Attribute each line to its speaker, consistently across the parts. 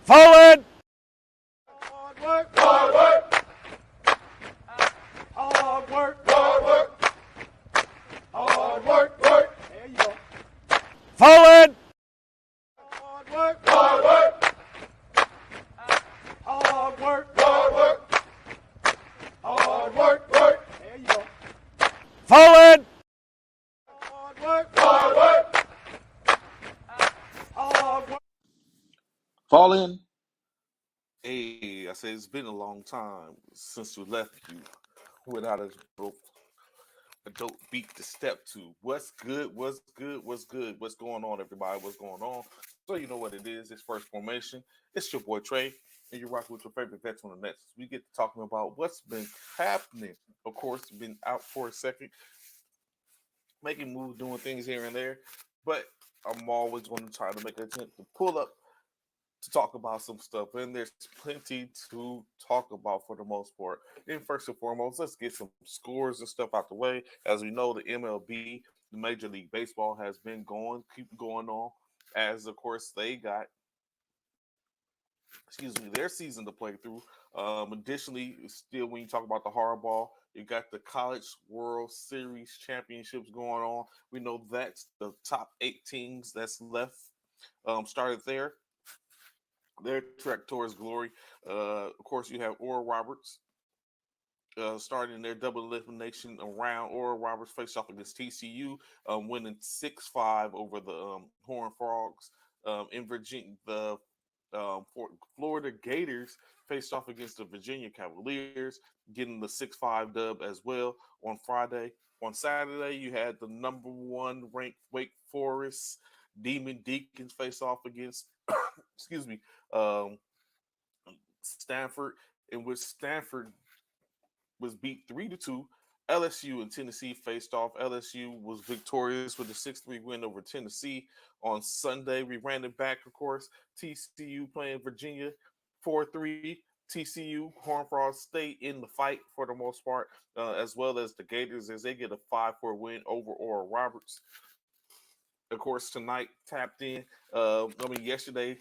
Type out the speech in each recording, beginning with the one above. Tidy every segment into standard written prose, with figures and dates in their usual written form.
Speaker 1: Forward!
Speaker 2: Hard work. Hard work. Hard work. Hard work. Hard work. Work. There you go.
Speaker 1: Forward!
Speaker 2: Hard work. Hard work. Hard work. Hard work. Hard work. Work. There you go.
Speaker 1: Forward!
Speaker 2: Hard work. Hard work. Hard work.
Speaker 3: Fall in. Hey, I say it's been a long time since we left you without a dope beat to step to. What's good? What's good? What's good? What's going on, everybody? What's going on? So you know what it is. It's First Formation. It's your boy Trey, and you're rocking with your favorite vets on the Nets. We get to talking about what's been happening. Of course, been out for a second, making moves, doing things here and there, but I'm always going to try to make an attempt to pull up to talk about some stuff, and there's plenty to talk about for the most part. And first and foremost, let's get some scores and stuff out the way. As we know, the MLB, the Major League Baseball, has been keep going on, as of course they got, their season to play through. Additionally, still when you talk about the hardball, you got the College World Series championships going on. We know that's the top 8 teams that's left. Started there their trek towards glory. Of course, you have Oral Roberts starting their double elimination round. Oral Roberts faced off against TCU, winning 6-5 over the Horned Frogs. In Virginia, the Florida Gators faced off against the Virginia Cavaliers, getting the 6-5 dub as well on Friday. On Saturday, you had the number one ranked Wake Forest Demon Deacons face off against, excuse me, um, Stanford, in which Stanford was beat 3-2. LSU and Tennessee faced off. LSU was victorious with a 6-3 win over Tennessee on Sunday. We ran it back, of course. TCU playing Virginia 4-3. TCU, Horned Frogs stay in the fight for the most part, as well as the Gators as they get a 5-4 win over Oral Roberts. Of course, tonight tapped in. Yesterday,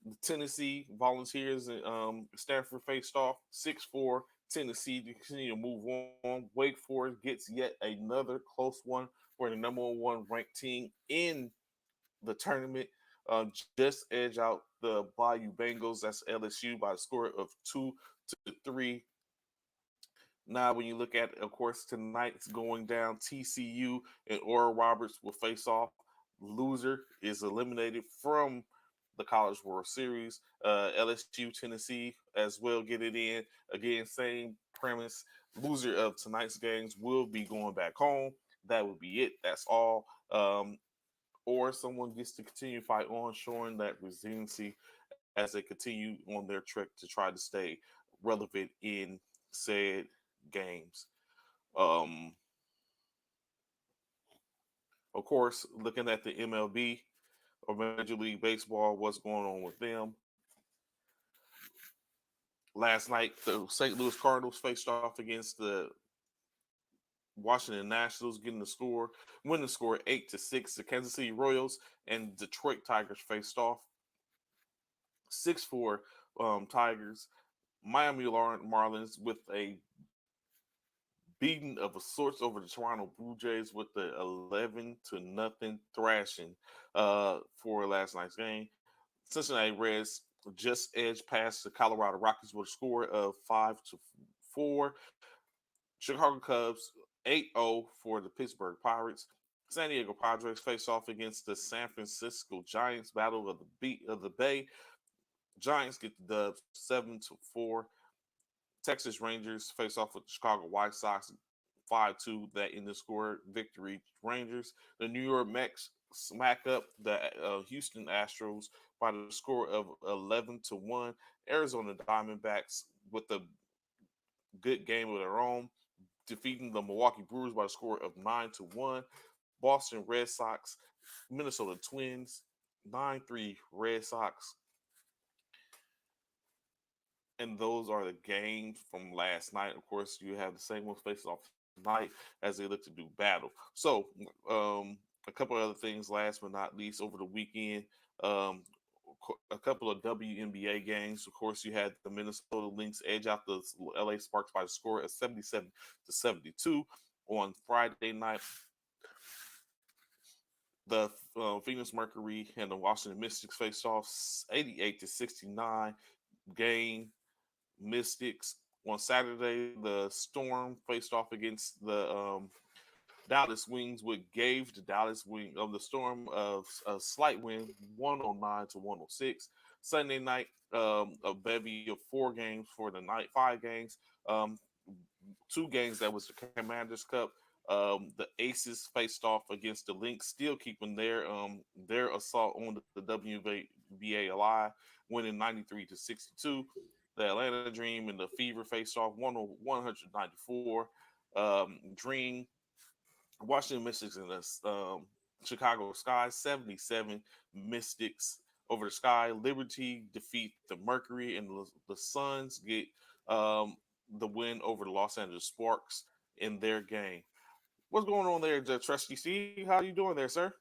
Speaker 3: the Tennessee Volunteers and Stanford faced off 6-4. Tennessee to continue to move on. Wake Forest gets yet another close one for the number one ranked team in the tournament. Just edge out the Bayou Bengals. That's LSU by a score of 2-3. Now, when you look at, of course, tonight's going down, TCU and Oral Roberts will face off. Loser is eliminated from the College World Series. LSU, Tennessee as well get it in. Again, same premise. Loser of tonight's games will be going back home. That would be it. That's all. Or someone gets to continue fight on, showing that resiliency as they continue on their trek to try to stay relevant in said games. Um, of course, looking at the MLB or Major League Baseball, what's going on with them? Last night, the St. Louis Cardinals faced off against the Washington Nationals, winning the score 8-6. The Kansas City Royals and Detroit Tigers faced off 6-4 Tigers. Miami Marlins with a beating of a sorts over the Toronto Blue Jays with the 11-0 thrashing for last night's game. Cincinnati Reds just edged past the Colorado Rockies with a score of 5-4. Chicago Cubs 8-0 for the Pittsburgh Pirates. San Diego Padres face off against the San Francisco Giants. Battle of the Bay. Giants get the dub 7-4. Texas Rangers face off with the Chicago White Sox 5-2. That in the score victory Rangers. The New York Mets smack up the Houston Astros by the score of 11-1. Arizona Diamondbacks with a good game of their own, defeating the Milwaukee Brewers by a score of 9-1. Boston Red Sox, Minnesota Twins, 9-3 Red Sox. And those are the games from last night. Of course, you have the same ones facing off tonight as they look to do battle. So, a couple of other things, last but not least, over the weekend, of a couple of WNBA games. Of course, you had the Minnesota Lynx edge out the LA Sparks by the score of 77-72 on Friday night. The Phoenix Mercury and the Washington Mystics faced off 88-69 game Mystics. On Saturday, the Storm faced off against the Dallas Wings, which gave the Dallas Wing of the Storm of a slight win, 109-106. Sunday night, a bevy of 4 games for the night, 5 games. Um, 2 games that was the Commanders Cup. The Aces faced off against the Lynx, still keeping their assault on the WNBA alive, winning 93-62. The Atlanta Dream and the Fever faced off 194. Dream, Washington Mystics, and the Chicago Sky 77 Mystics over the Sky. Liberty defeat the Mercury, and the Suns get the win over the Los Angeles Sparks in their game. What's going on there, Trusty Steve? How you doing there, sir?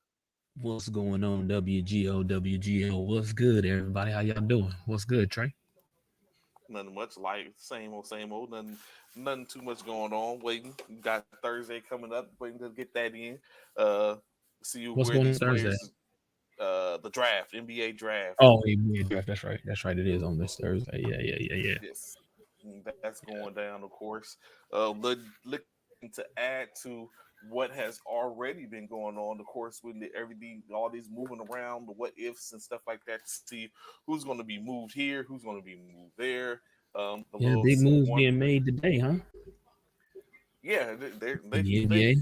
Speaker 4: What's going on, WGO, WGO? What's good, everybody? How y'all doing? What's good, Trey?
Speaker 3: Nothing much, like same old, same old. Nothing too much going on. Waiting. We got Thursday coming up. Waiting to get that in. Uh, see
Speaker 4: What's
Speaker 3: where
Speaker 4: going on
Speaker 3: these
Speaker 4: Thursday?
Speaker 3: players. The draft, NBA draft.
Speaker 4: Oh, NBA draft. That's right. That's right. It is on this Thursday. Yeah.
Speaker 3: Yes, that's going down, of course. Looking to add to what has already been going on, of course, with everything, all these moving around, the what ifs and stuff like that, to see who's going to be moved here, who's going to be moved there. The
Speaker 4: Yeah,
Speaker 3: little
Speaker 4: big moves
Speaker 3: one,
Speaker 4: being made today, huh?
Speaker 3: yeah,
Speaker 4: In the NBA.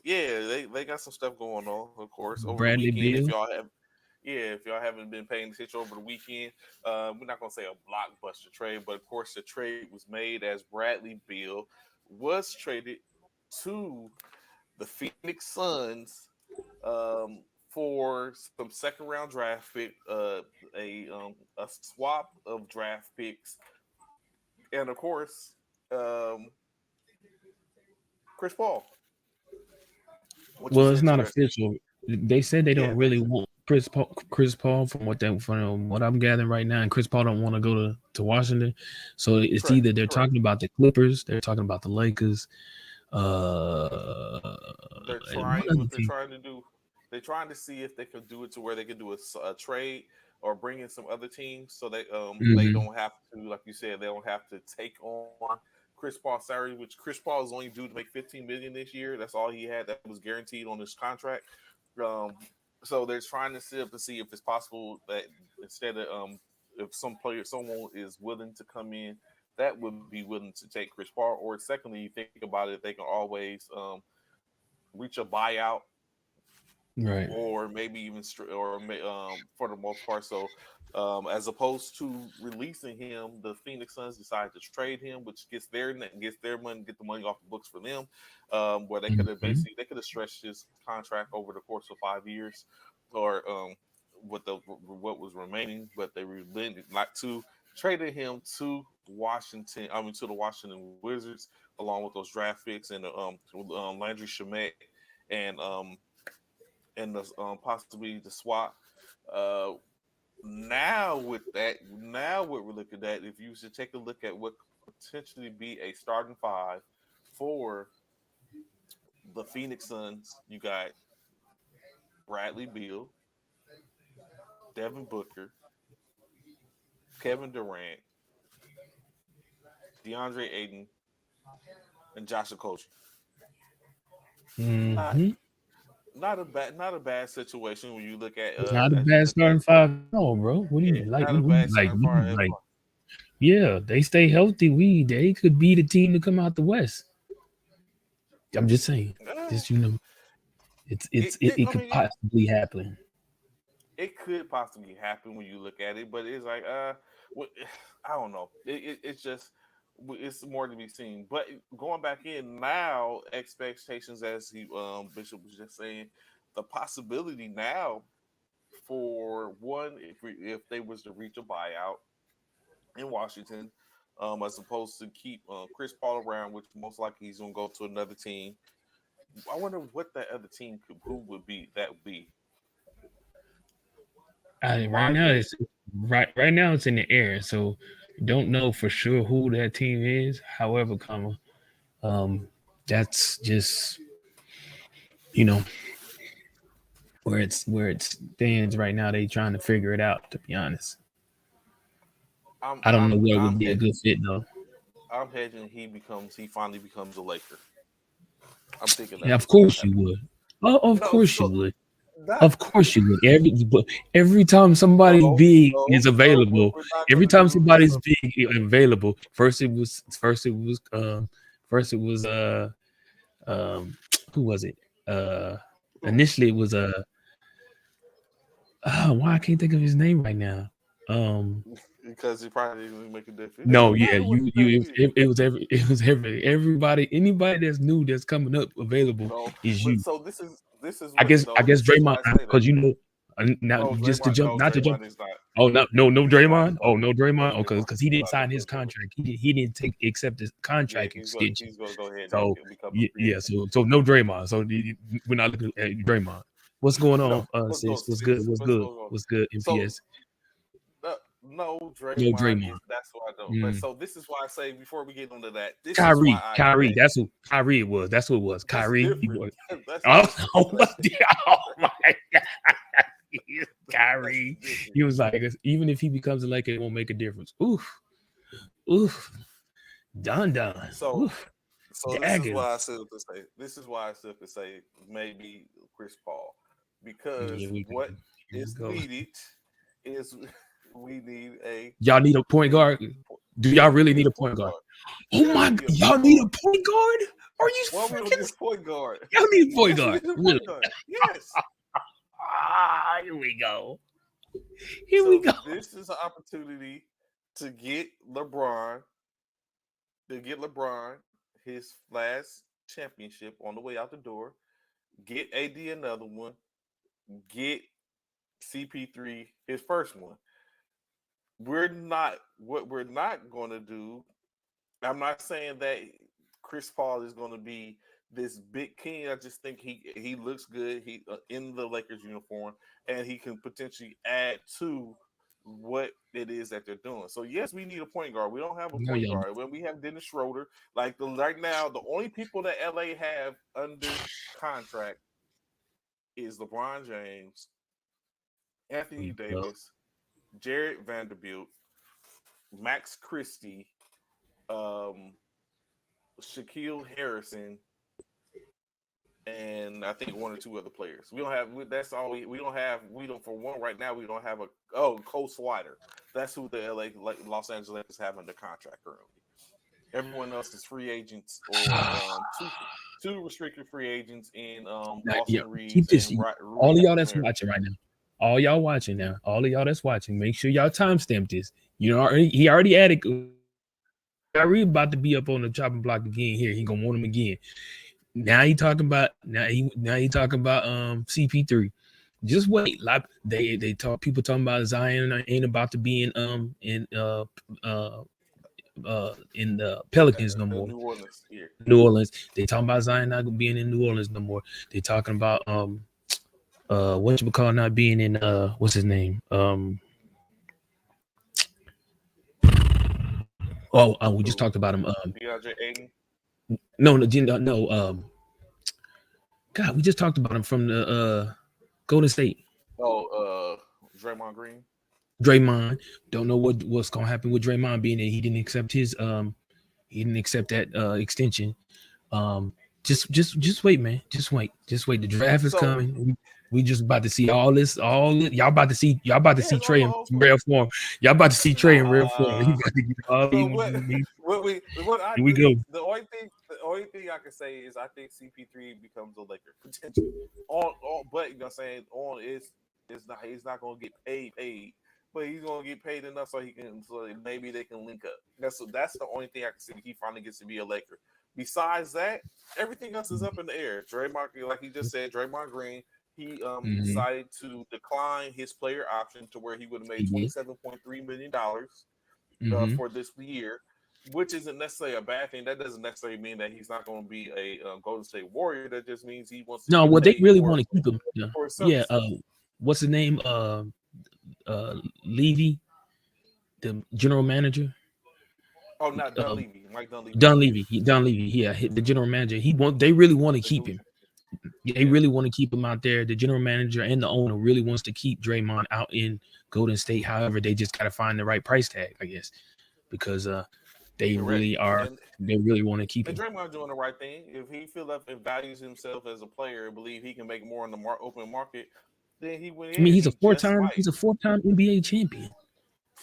Speaker 3: yeah, they got some stuff going on, of course, over the
Speaker 4: Bradley
Speaker 3: weekend.
Speaker 4: Beal.
Speaker 3: If y'all haven't been paying attention over the weekend, we're not gonna say a blockbuster trade, but of course the trade was made as Bradley Beal was traded to the Phoenix Suns for some second round draft pick, a swap of draft picks, and of course Chris Paul, which
Speaker 4: Well,
Speaker 3: was
Speaker 4: it's not
Speaker 3: interesting.
Speaker 4: official. They said they
Speaker 3: Yeah,
Speaker 4: don't really want Chris Paul. Chris Paul, from what I'm gathering right now, and Chris Paul don't want to go to Washington. So it's
Speaker 3: correct,
Speaker 4: either they're
Speaker 3: correct.
Speaker 4: talking about the Clippers, they're talking about the Lakers,
Speaker 3: They're
Speaker 4: and one
Speaker 3: trying
Speaker 4: other
Speaker 3: what they're
Speaker 4: team.
Speaker 3: trying to do. They're trying to see if they could do it to where they could do a trade or bring in some other teams, so they
Speaker 4: Hmm.
Speaker 3: don't have to, like you said, they don't have to take on Chris Paul's salary, which Chris Paul is only due to make 15 million this year. That's all he had that was guaranteed on his contract. Um, so they're trying to see if it's possible that instead of if someone is willing to come in that would be willing to take Chris Paul, or secondly, you think about it, they can always reach a buyout,
Speaker 4: Right.
Speaker 3: or maybe even for the most part. So, as opposed to releasing him, the Phoenix Suns decided to trade him, which gets their money, get the money off the books for them. Where
Speaker 4: Hmm.
Speaker 3: they could have stretched his contract over the course of 5 years, or with the what was remaining, but they relented not to, traded him to Washington. I mean, to the Washington Wizards, along with those draft picks and Landry Shamet and possibly the swap. Uh, now what we're looking at, if you should take a look at what could potentially be a starting five for the Phoenix Suns, you got Bradley Beal, Devin Booker, Kevin Durant, DeAndre Ayton, and Josh Okogie. Not
Speaker 4: Hmm.
Speaker 3: not a bad situation when you look at
Speaker 4: It's not a
Speaker 3: as you
Speaker 4: bad
Speaker 3: look at
Speaker 4: starting five. No, bro. What do you
Speaker 3: yeah,
Speaker 4: mean? Like
Speaker 3: not a bad starting far at
Speaker 4: like?
Speaker 3: all.
Speaker 4: Yeah, they stay healthy. They could be the team to come out the West. I'm just saying.
Speaker 3: Uh,
Speaker 4: Just it
Speaker 3: I
Speaker 4: could
Speaker 3: mean,
Speaker 4: possibly happen.
Speaker 3: it could possibly happen when you look at it, but it's like, what- I don't know. It's just, it's more to be seen. But going back in now, expectations, as he Bishop was just saying, the possibility now for one, if they was to reach a buyout in Washington, as opposed to keep Chris Paul around, which most likely he's gonna go to another team. I wonder what that other team who would be. That would be
Speaker 4: Right now it's right now it's in the air, so don't know for sure who that team is. However, that's just where it stands right now. They trying to figure it out. To be honest, I don't know where would be a good fit though.
Speaker 3: I'm hedging. He finally becomes a Laker. I'm thinking that.
Speaker 4: Yeah, of course you would. Oh, of course you would. Of course you would. Every time somebody big is available, every time somebody's big available, first it was who was it? Initially it was why I can't think of his name right now.
Speaker 3: Because it probably didn't make a difference.
Speaker 4: No, yeah, it was everybody, anybody that's new that's coming up available is you.
Speaker 3: So this is
Speaker 4: I guess Draymond, because now just to jump, not to jump. Oh no, Draymond. Oh no, Draymond. Oh, because he didn't sign his contract. He didn't accept his contract extension.
Speaker 3: He's gonna go ahead.
Speaker 4: So so no Draymond. So we're not looking at Draymond. What's going on, sis? What's good? What's good? MPS.
Speaker 3: No Draymond. That's why I don't. But so this is why I say before we get into that,
Speaker 4: Kyrie. That's who Kyrie was. That's what it was. Kyrie. Oh my God. Kyrie. He was like, even if he becomes a Laker, it won't make a difference. Oof. Done.
Speaker 3: So this is why I still to say. This is why I still could say maybe Chris Paul, because what is needed is we need
Speaker 4: y'all need a point guard. Do y'all really need a point guard? Oh my God, y'all need a point guard? Are you
Speaker 3: freaking point guard?
Speaker 4: Y'all need a point guard. Really?
Speaker 3: Yes.
Speaker 4: Here we go. Here we go.
Speaker 3: This is an opportunity to get LeBron his last championship on the way out the door. Get AD another one. Get CP3 his first one. What we're not going to do. I'm not saying that Chris Paul is going to be this big king. I just think he looks good. He in the Lakers uniform, and he can potentially add to what it is that they're doing. So yes, we need a point guard. We don't have a point guard. When we have Dennis Schroeder, right now, the only people that LA have under contract is LeBron James, Anthony Davis, Jared Vanderbilt, Max Christie, Shaquille Harrison, and I think one or two other players. We don't have. That's all. We don't have. We don't. For one, right now, we don't have Cole Swider. That's who the Los Angeles have under contract currently. Everyone else is free agents or two restricted free agents in Austin Reeves.
Speaker 4: All of y'all that's watching right now. All y'all watching now. All of y'all that's watching. Make sure y'all timestamp this. He already added. Kyrie about to be up on the chopping block again. Here, he gonna want him again. Now he talking about CP3. Just wait. Like they talk. People talking about Zion ain't about to be in the Pelicans no more. New Orleans. They talking about Zion not gonna be in New Orleans no more. They talking about whatchamacallit not being in what's his name? We just talked about him.
Speaker 3: DeAndre Ayton.
Speaker 4: No. God, we just talked about him from the Golden State.
Speaker 3: Draymond Green.
Speaker 4: Draymond. Don't know what's gonna happen with Draymond being there. He didn't accept that extension. Just wait, man. Just wait. The draft is coming. We just about to see all this. Y'all about to see Trey in real form. Y'all about to see Trey in real form. He about to get all
Speaker 3: here we
Speaker 4: go.
Speaker 3: The only thing I can say is I think CP3 becomes a Laker potentially. But you know what I'm saying he's not gonna get paid, but he's gonna get paid enough so maybe they can link up. That's the only thing I can see. He finally gets to be a Laker. Besides that, everything else is up in the air. Draymond, like he just said, Draymond Green. He decided to decline his player option to where he would have made $27.3 million for this year, which isn't necessarily a bad thing. That doesn't necessarily mean that he's not going to be a Golden State Warrior. That just means he wants to.
Speaker 4: No, well, they really want to keep him. Yeah. What's his name? Levy, the general manager.
Speaker 3: Oh, not Dunleavy. Mike Dunleavy.
Speaker 4: Dunleavy. Yeah, the general manager. They really want to keep him. They really want to keep him out there. The general manager and the owner really wants to keep Draymond out in Golden State. However, they just got to find the right price tag, I guess, because they really are. They really want to keep him.
Speaker 3: And Draymond doing the right thing. If he feels like and values himself as a player and believe he can make more in the open market, then he went.
Speaker 4: I mean, he's a four-time NBA champion.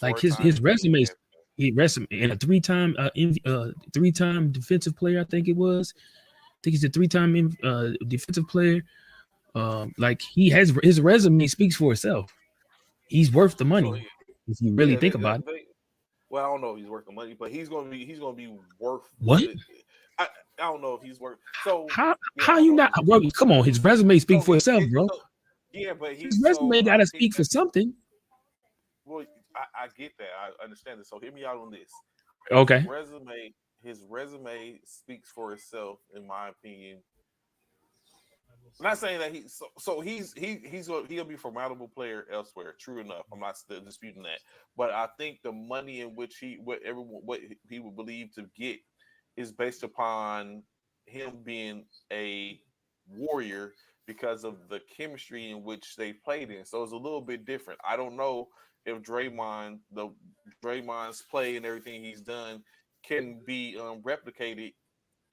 Speaker 4: Like his resume, and a three-time defensive player. I think it was. I think he's a three-time defensive player. Like his resume speaks for itself. He's worth the money if you really think about it.
Speaker 3: Well, I don't know if he's worth the money, but he's gonna be worth
Speaker 4: what?
Speaker 3: I don't know if he's worth. So
Speaker 4: how you not? Bro, come on, his resume speaks for itself, bro.
Speaker 3: Yeah, but
Speaker 4: his resume gotta speak for something.
Speaker 3: Well, I get that. I understand it. So hear me out on this.
Speaker 4: Okay.
Speaker 3: His resume speaks for itself, in my opinion. I'm not saying that he'll be a formidable player elsewhere. True enough, I'm not still disputing that. But I think the money in which what he would believe to get is based upon him being a Warrior because of the chemistry in which they played in. So it's a little bit different. I don't know if Draymond's play and everything he's done can be replicated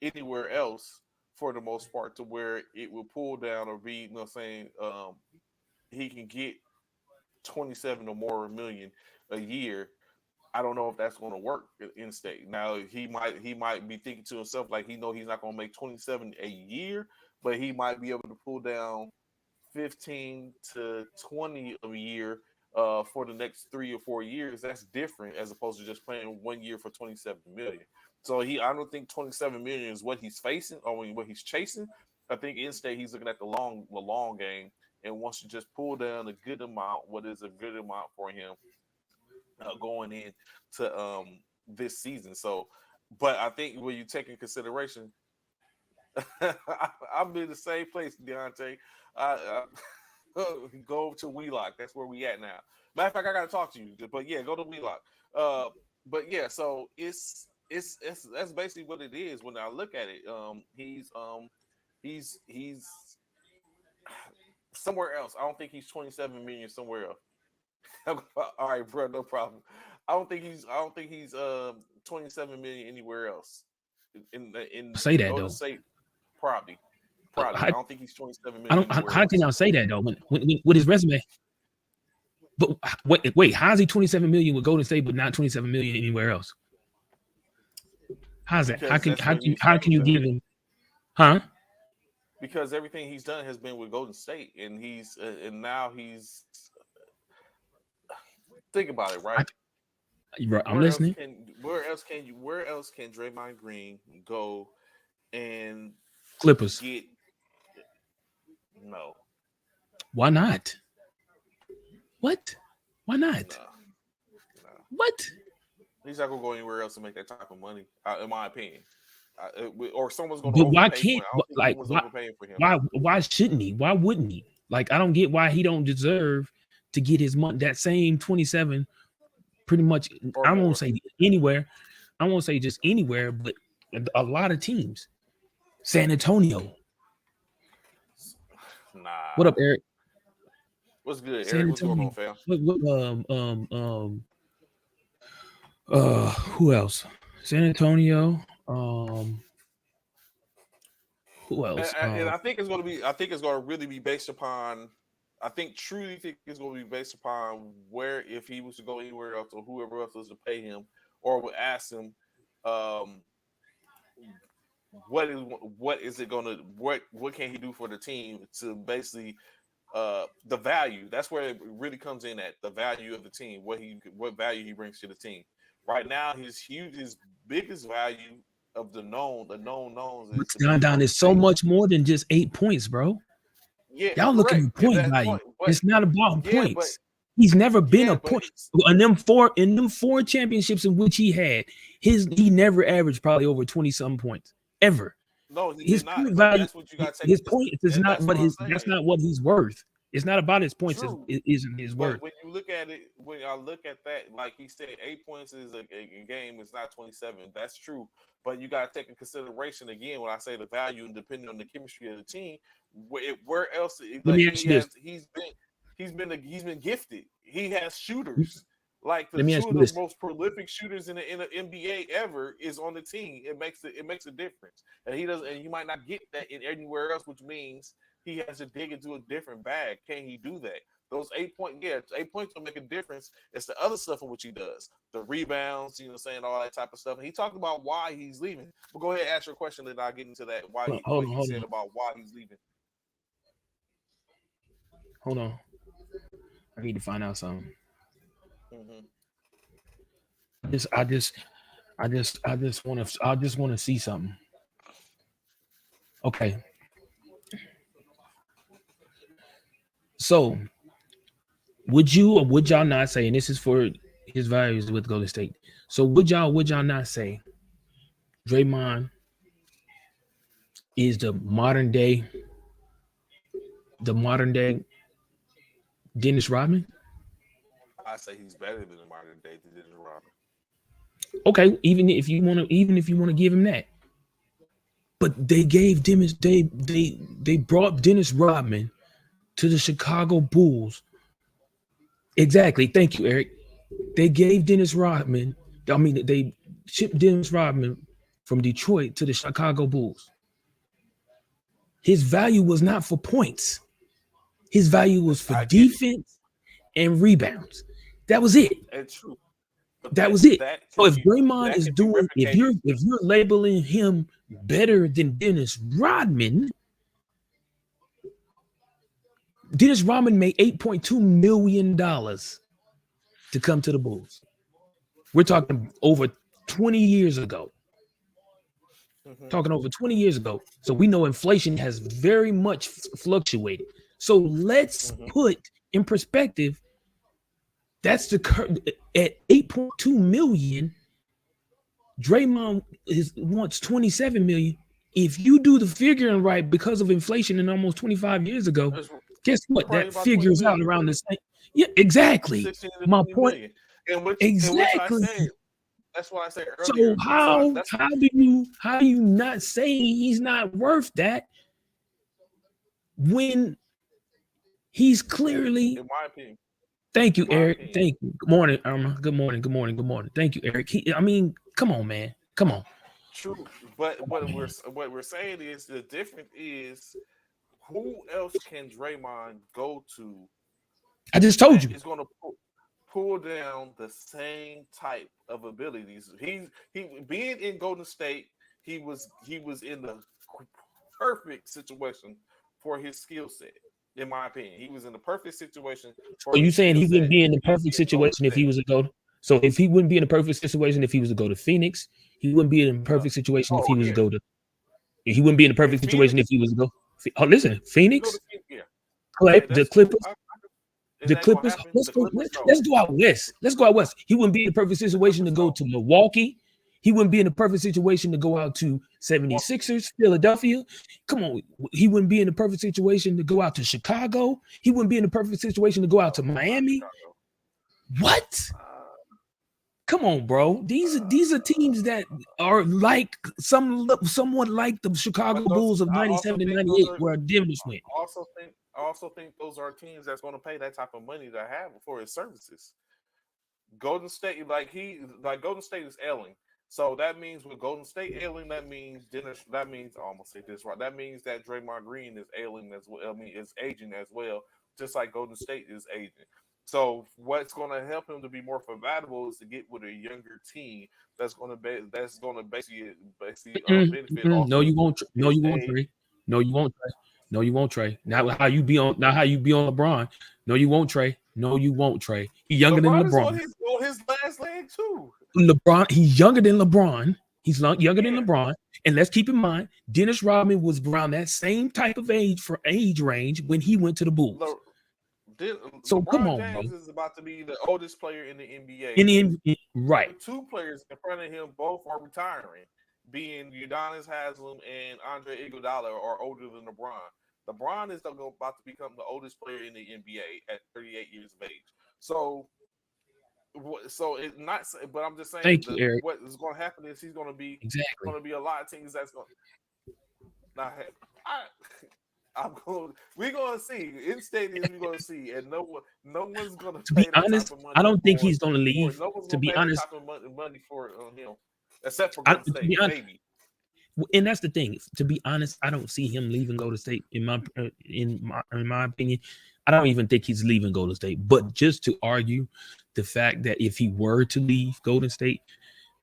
Speaker 3: anywhere else for the most part, to where it will pull down or be, he can get 27 or more million a year. I don't know if that's going to work in state. Now he might be thinking to himself like he's not going to make 27 a year, but he might be able to pull down 15 to 20 a year for the next 3 or 4 years. That's different as opposed to just playing 1 year for 27 million. So I don't think 27 million is what he's facing or what he's chasing. I think in state he's looking at the long game and wants to just pull down a good amount. What is a good amount for him going into this season? So, but I think when you take in consideration, I'm in the same place, Deontay. Go to Wheelock. That's where we at now. Matter of fact, I got to talk to you. But yeah, go to Wheelock. But yeah, so it's that's basically what it is when I look at it. He's somewhere else. I don't think he's 27 million somewhere else. All right, bro, no problem. I don't think he's 27 million anywhere else. In
Speaker 4: say that though.
Speaker 3: Say probably. I don't think he's 27 million.
Speaker 4: How can y'all say that though? When with his resume. But wait, how is he 27 million with Golden State, but not 27 million anywhere else? How's that? How can you give him? Huh?
Speaker 3: Because everything he's done has been with Golden State, and now he's think about it, right?
Speaker 4: I'm listening.
Speaker 3: Where else can Draymond Green go and
Speaker 4: Clippers?
Speaker 3: No.
Speaker 4: Why not? What? Why not?
Speaker 3: No.
Speaker 4: What?
Speaker 3: He's not gonna go anywhere else to make that type of money, in my opinion. Or someone's gonna.
Speaker 4: But why can't? Why shouldn't he? Why wouldn't he? Like, I don't get why he don't deserve to get his money. That same 27, pretty much. I won't say anywhere. I won't say just anywhere, but a lot of teams. San Antonio.
Speaker 3: Nah.
Speaker 4: What up, Eric?
Speaker 3: What's good, Eric? What's going on, fam?
Speaker 4: Who else? San Antonio. Who else?
Speaker 3: And I think it's going to really be based upon. I truly think it's going to be based upon where, if he was to go anywhere else or whoever else was to pay him or would ask him, what can he do for the team to basically the value. That's where it really comes in at the value of the team, what value he brings to the team. Right now, his biggest value of the known knowns is
Speaker 4: Don is so much more than just 8 points, bro.
Speaker 3: Yeah,
Speaker 4: y'all looking at point value. It's not about points. He's never been a point. In them four championships in which he had, he never averaged probably over 20-something points ever.
Speaker 3: No,
Speaker 4: his
Speaker 3: not.
Speaker 4: Point value,
Speaker 3: That's what you got to take.
Speaker 4: His point is not what that's not what he's worth. It's not about his points.
Speaker 3: True.
Speaker 4: It isn't his
Speaker 3: But
Speaker 4: worth.
Speaker 3: when you look at it, when I look at that, like he said, 8 points is a game. It's not 27. That's true. But you got to take in consideration again when I say the value and depending on the chemistry of the team. Where else?
Speaker 4: Let me ask you this.
Speaker 3: He's been gifted. He has shooters. Like
Speaker 4: Let me ask
Speaker 3: two
Speaker 4: you
Speaker 3: of
Speaker 4: this.
Speaker 3: the most prolific shooters in the NBA ever is on the team. It makes a difference. And he does, and you might not get that in anywhere else, which means he has to dig into a different bag. Can he do that? Those 8 points will make a difference. It's the other stuff in which he does. The rebounds, saying all that type of stuff. And he talked about why he's leaving. But go ahead and ask your question, and I'll get into that. What he said about why he's leaving.
Speaker 4: Hold on. I need to find out something.
Speaker 3: Mm-hmm.
Speaker 4: I just want to see something. Okay. So, would you or would y'all not say, and this is for his values with Golden State. So would y'all not say Draymond is the modern day Dennis Rodman?
Speaker 3: I say he's better than the modern day Dennis Rodman.
Speaker 4: Okay, even if you want to give him that. But they gave Dennis they brought Dennis Rodman to the Chicago Bulls. Exactly. Thank you, Eric. They gave Dennis Rodman. They shipped Dennis Rodman from Detroit to the Chicago Bulls. His value was not for points. His value was for defense and rebounds. That was it.
Speaker 3: It's true.
Speaker 4: That was it. So if Draymond is doing, if you're labeling him better than Dennis Rodman, Dennis Rodman made $8.2 million to come to the Bulls. We're talking over 20 years ago. Talking over 20 years ago. So we know inflation has very much fluctuated. So let's put in perspective, that's the at 8.2 million, Draymond wants 27 million. If you do the figuring right because of inflation in almost 25 years ago, guess what? That figures out around the same. Yeah, exactly. My point. Exactly.
Speaker 3: That's what I said earlier.
Speaker 4: So how do you not say he's not worth that when he's clearly,
Speaker 3: in my opinion.
Speaker 4: Thank you, Eric. Thank you. Good morning, Irma. Good morning. Thank you, Eric. Come on, man. Come on.
Speaker 3: True, but what we're saying is the difference is who else can Draymond go to?
Speaker 4: I just told you.
Speaker 3: He's going to pull down the same type of abilities. He being in Golden State, he was in the perfect situation for his skill set. In my opinion, he was in the perfect situation.
Speaker 4: Are you saying he wouldn't be in the perfect situation if he was to go? So if he wouldn't be in a perfect situation if he was to go to Phoenix, he wouldn't be in a perfect situation if he was to go to. He wouldn't be in a perfect situation if he was to go. Oh, listen, Phoenix, the Clippers. The Clippers. Let's go out west. He wouldn't be in a perfect situation to go to Milwaukee. He wouldn't be in a perfect situation to go out to 76ers, Philadelphia. Come on. He wouldn't be in a perfect situation to go out to Chicago. He wouldn't be in a perfect situation to go out to Miami. What? Come on, bro. These are teams that are like somewhat like the Chicago Bulls of 97 and 98 where Dennis went.
Speaker 3: I also think those are teams that's going to pay that type of money to have for his services. Golden State, Golden State is ailing. So that means with Golden State ailing, that means that means Draymond Green is ailing as well. Is aging as well, just like Golden State is aging. So what's going to help him to be more valuable is to get with a younger team that's going to basically benefit.
Speaker 4: No, you won't. No, you won't, Trey. No, you won't, Trey. No, you won't, Trey. Not how you be on LeBron. No, you won't, Trey. No, you won't, Trey. He's younger than LeBron.
Speaker 3: On his last leg too.
Speaker 4: LeBron, he's younger than LeBron. He's younger than LeBron. And let's keep in mind, Dennis Rodman was around that same type of age range when he went to the Bulls. So
Speaker 3: LeBron
Speaker 4: come on,
Speaker 3: James
Speaker 4: bro.
Speaker 3: is about to be the oldest player in the NBA.
Speaker 4: Right.
Speaker 3: The two players in front of him both are retiring, being Udonis Haslem and Andre Iguodala are older than LeBron. LeBron is about to become the oldest player in the NBA at 38 years of age. So it's not. But I'm just saying,
Speaker 4: Thank you, Eric.
Speaker 3: what is going to happen is he's going to be
Speaker 4: Exactly.
Speaker 3: going to be a lot of teams that's going to not have. We're going to see in stadiums. We're going to see, and no one's going to.
Speaker 4: To be honest, I don't think he's going to leave. To be honest,
Speaker 3: money for him, except for Golden State, maybe.
Speaker 4: And that's the thing. To be honest, I don't see him leaving Golden State. In my opinion, I don't even think he's leaving Golden State. But just to argue the fact that if he were to leave Golden State,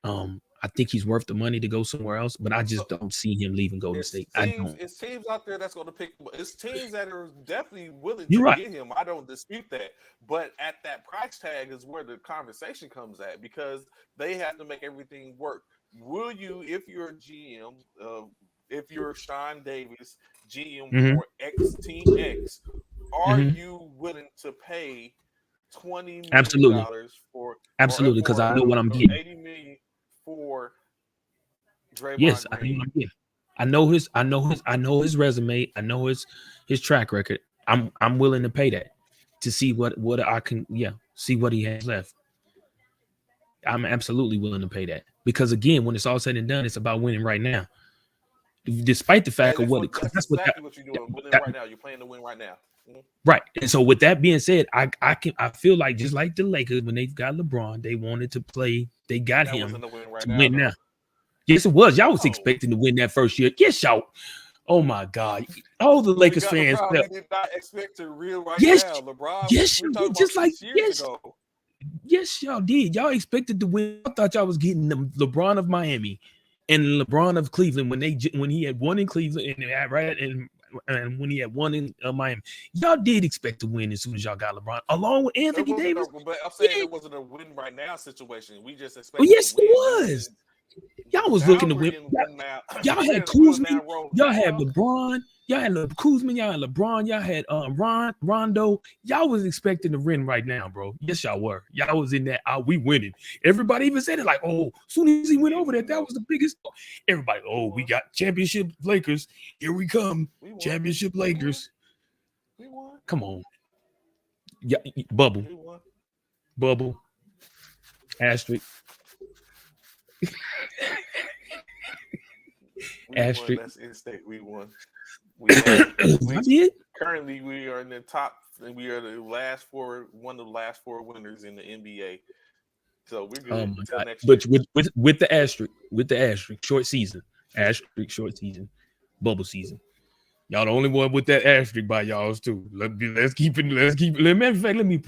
Speaker 4: I think he's worth the money to go somewhere else. But I just don't see him leaving Golden State.
Speaker 3: It's teams out there that's going to pick. It's teams that are definitely willing
Speaker 4: You're
Speaker 3: to
Speaker 4: right.
Speaker 3: get him. I don't dispute that. But at that price tag is where the conversation comes at, because they have to make everything work. Will you, if you're a GM, if you're Sean Davis, GM for X Team X, are you willing to pay $20 million for
Speaker 4: absolutely, because I know what I'm getting.
Speaker 3: $80 million for Draymond
Speaker 4: yes,
Speaker 3: Green?
Speaker 4: I know his resume. I know his track record. I'm willing to pay that to see what I can see what he has left. I'm absolutely willing to pay that, because again, when it's all said and done, it's about winning right now. Despite the fact of what you're doing, winning right now. You're playing to win right now. Mm-hmm. Right. And so with that being said, I feel like just like the Lakers, when they got LeBron, they wanted to play, they got him to win now. Yes, it was. Y'all was expecting to win that first year. Yes, y'all. Oh my God. All the Lakers fans
Speaker 3: did not expect to real right now. LeBron.
Speaker 4: Yes, just like yes. Ago. Yes, y'all did. Y'all expected to win. I thought y'all was getting the LeBron of Miami and LeBron of Cleveland when he had won in Cleveland and when he had won in Miami. Y'all did expect to win as soon as y'all got LeBron, along with Anthony Davis.
Speaker 3: But I'm saying it wasn't a win right now situation. We just expected.
Speaker 4: Yes, it was. Y'all was looking to win. Y'all had Kuzma. Y'all had LeBron. Y'all had Kuzma. Y'all had LeBron. Y'all had Rondo. Y'all was expecting to win right now, bro. Yes, y'all were. Y'all was in that. We winning. Everybody even said it like, oh, as soon as he went over there, that was the biggest. Everybody, oh, we got championship Lakers. Here we come. Championship Lakers.
Speaker 3: We won.
Speaker 4: Come on. Yeah, bubble. Bubble. Asterisk.
Speaker 3: Asterisk. That's in-state. We won. Currently, we are in the top, and we are the last four, one of the last four winners in the NBA. So we're good until next year.
Speaker 4: But with the asterisk, short season, bubble season. Y'all the only one with that asterisk by y'all's too. Let's keep it. Matter of fact, let me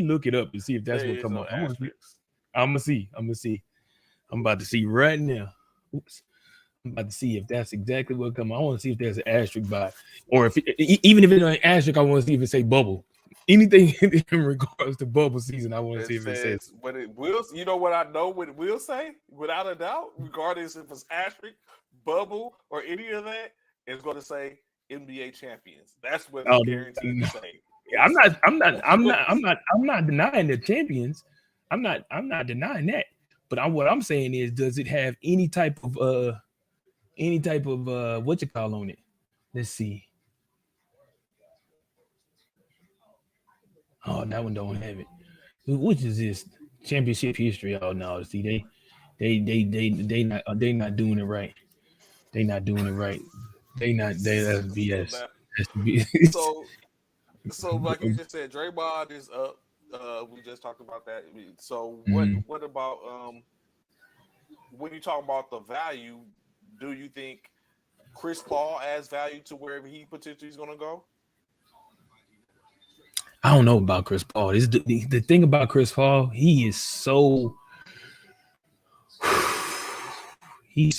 Speaker 4: look it up and see if that's what come up. I'm gonna see. I'm about to see right now. Oops. I'm about to see if that's exactly what come. I want to see if there's an asterisk by, or if even if it's an asterisk, I want to see if it say bubble. Anything in regards to bubble season, I want to see if it says.
Speaker 3: But it will. You know what I know? What it will say, without a doubt, regardless if it's asterisk, bubble, or any of that, it's going to say NBA champions. That's what it's guaranteed to say.
Speaker 4: I'm not denying the champions. I'm not denying that. But what I'm saying is, does it have any type of what you call on it? Let's see. Oh, that one don't have it. Which is this championship history? Oh no, see they not doing it right. They not doing it right. That's BS. That's BS.
Speaker 3: So like you just said, Draymond is up. We just talked about that. So what about when you talk about the value? Do you think Chris Paul adds value to wherever he potentially is going to go?
Speaker 4: I don't know about Chris Paul. The thing about Chris Paul, he's so you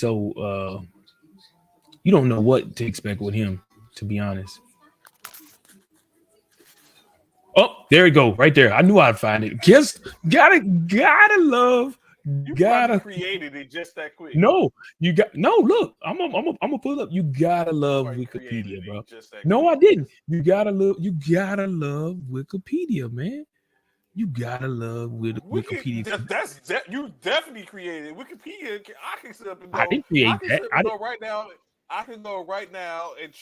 Speaker 4: don't know what to expect with him, to be honest. Oh, there you go, right there. I knew I'd find it. Just gotta love.
Speaker 3: You gotta created it just that quick.
Speaker 4: No, look, I'm gonna pull up. You gotta love Wikipedia, bro. No, I didn't. You gotta love Wikipedia, man. You gotta love Wikipedia.
Speaker 3: You definitely created Wikipedia. I can sit up and go.
Speaker 4: I didn't create that.
Speaker 3: Right now. I can go right now and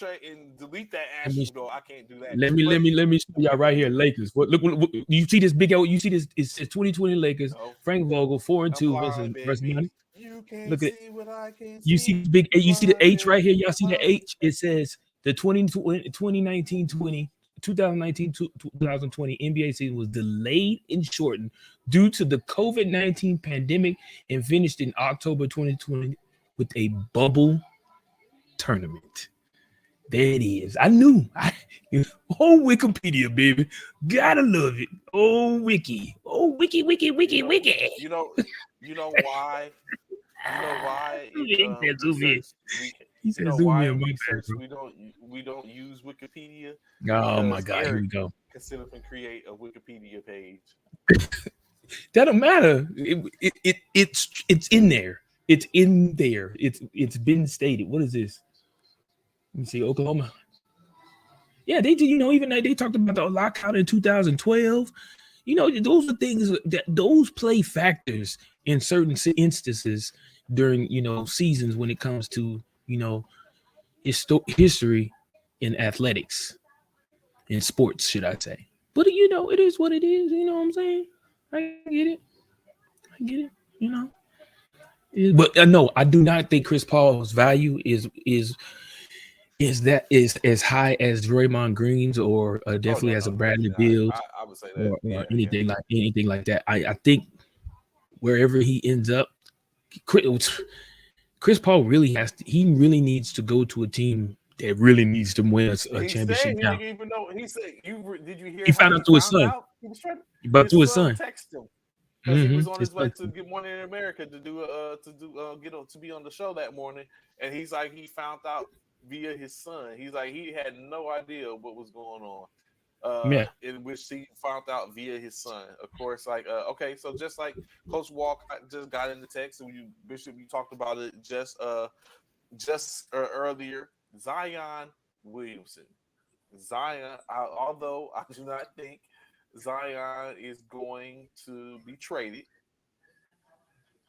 Speaker 3: delete that
Speaker 4: Let me
Speaker 3: action. Go, I can't do that.
Speaker 4: let me show y'all right here. Lakers. What look, you see this big old, you see this, it says 2020 Lakers.
Speaker 3: No,
Speaker 4: Frank Vogel 4-2
Speaker 3: blind,
Speaker 4: versus
Speaker 3: baby.
Speaker 4: Money.
Speaker 3: You can't
Speaker 4: Look at
Speaker 3: see what I can
Speaker 4: you
Speaker 3: see.
Speaker 4: see the big, you see the
Speaker 3: Blind,
Speaker 4: H right here.
Speaker 3: baby,
Speaker 4: Y'all see the
Speaker 3: blind.
Speaker 4: H? It says the 2019-20 2020 NBA season was delayed and shortened due to the COVID-19 pandemic and finished in October 2020 with a bubble tournament. There it is. I knew. Oh, Wikipedia, baby. Gotta love it. Oh, Wiki. Oh, Wiki.
Speaker 3: You know why? You know why?
Speaker 4: He said zoom in. He
Speaker 3: You
Speaker 4: said
Speaker 3: know
Speaker 4: zoom
Speaker 3: why
Speaker 4: in.
Speaker 3: research we don't use Wikipedia?
Speaker 4: Oh my
Speaker 3: Because
Speaker 4: God, here we
Speaker 3: Eric
Speaker 4: go.
Speaker 3: can sit up and create a Wikipedia page.
Speaker 4: That don't matter. It's in there. It's in there. It's been stated. What is this? Let me see. Oklahoma. Yeah, they did. You know, even they talked about the lockout in 2012. You know, those are things that those play factors in certain instances during, you know, seasons when it comes to, you know, history in athletics, in sports, should I say. But, you know, it is what it is. You know what I'm saying? I get it. You know. But no, I do not think Chris Paul's value is as high as Draymond Green's or definitely as a Bradley Beal
Speaker 3: I would say that.
Speaker 4: or anything like that. I think wherever he ends up, Chris Paul really needs to go to a team that really needs to win a championship.
Speaker 3: He didn't even know. He said, did you hear?
Speaker 4: He found out through his son.
Speaker 3: He was trying.
Speaker 4: His son
Speaker 3: Text him because he was on his way
Speaker 4: son.
Speaker 3: to Good Morning in America to be on the show that morning, and he's like he found out via his son. He's like he had no idea what was going on. In which he found out via his son. Of course, like okay, so just like Coach Walcott just got in the text, and Bishop, you talked about it just earlier. Zion Williamson. Although I do not think Zion is going to be traded.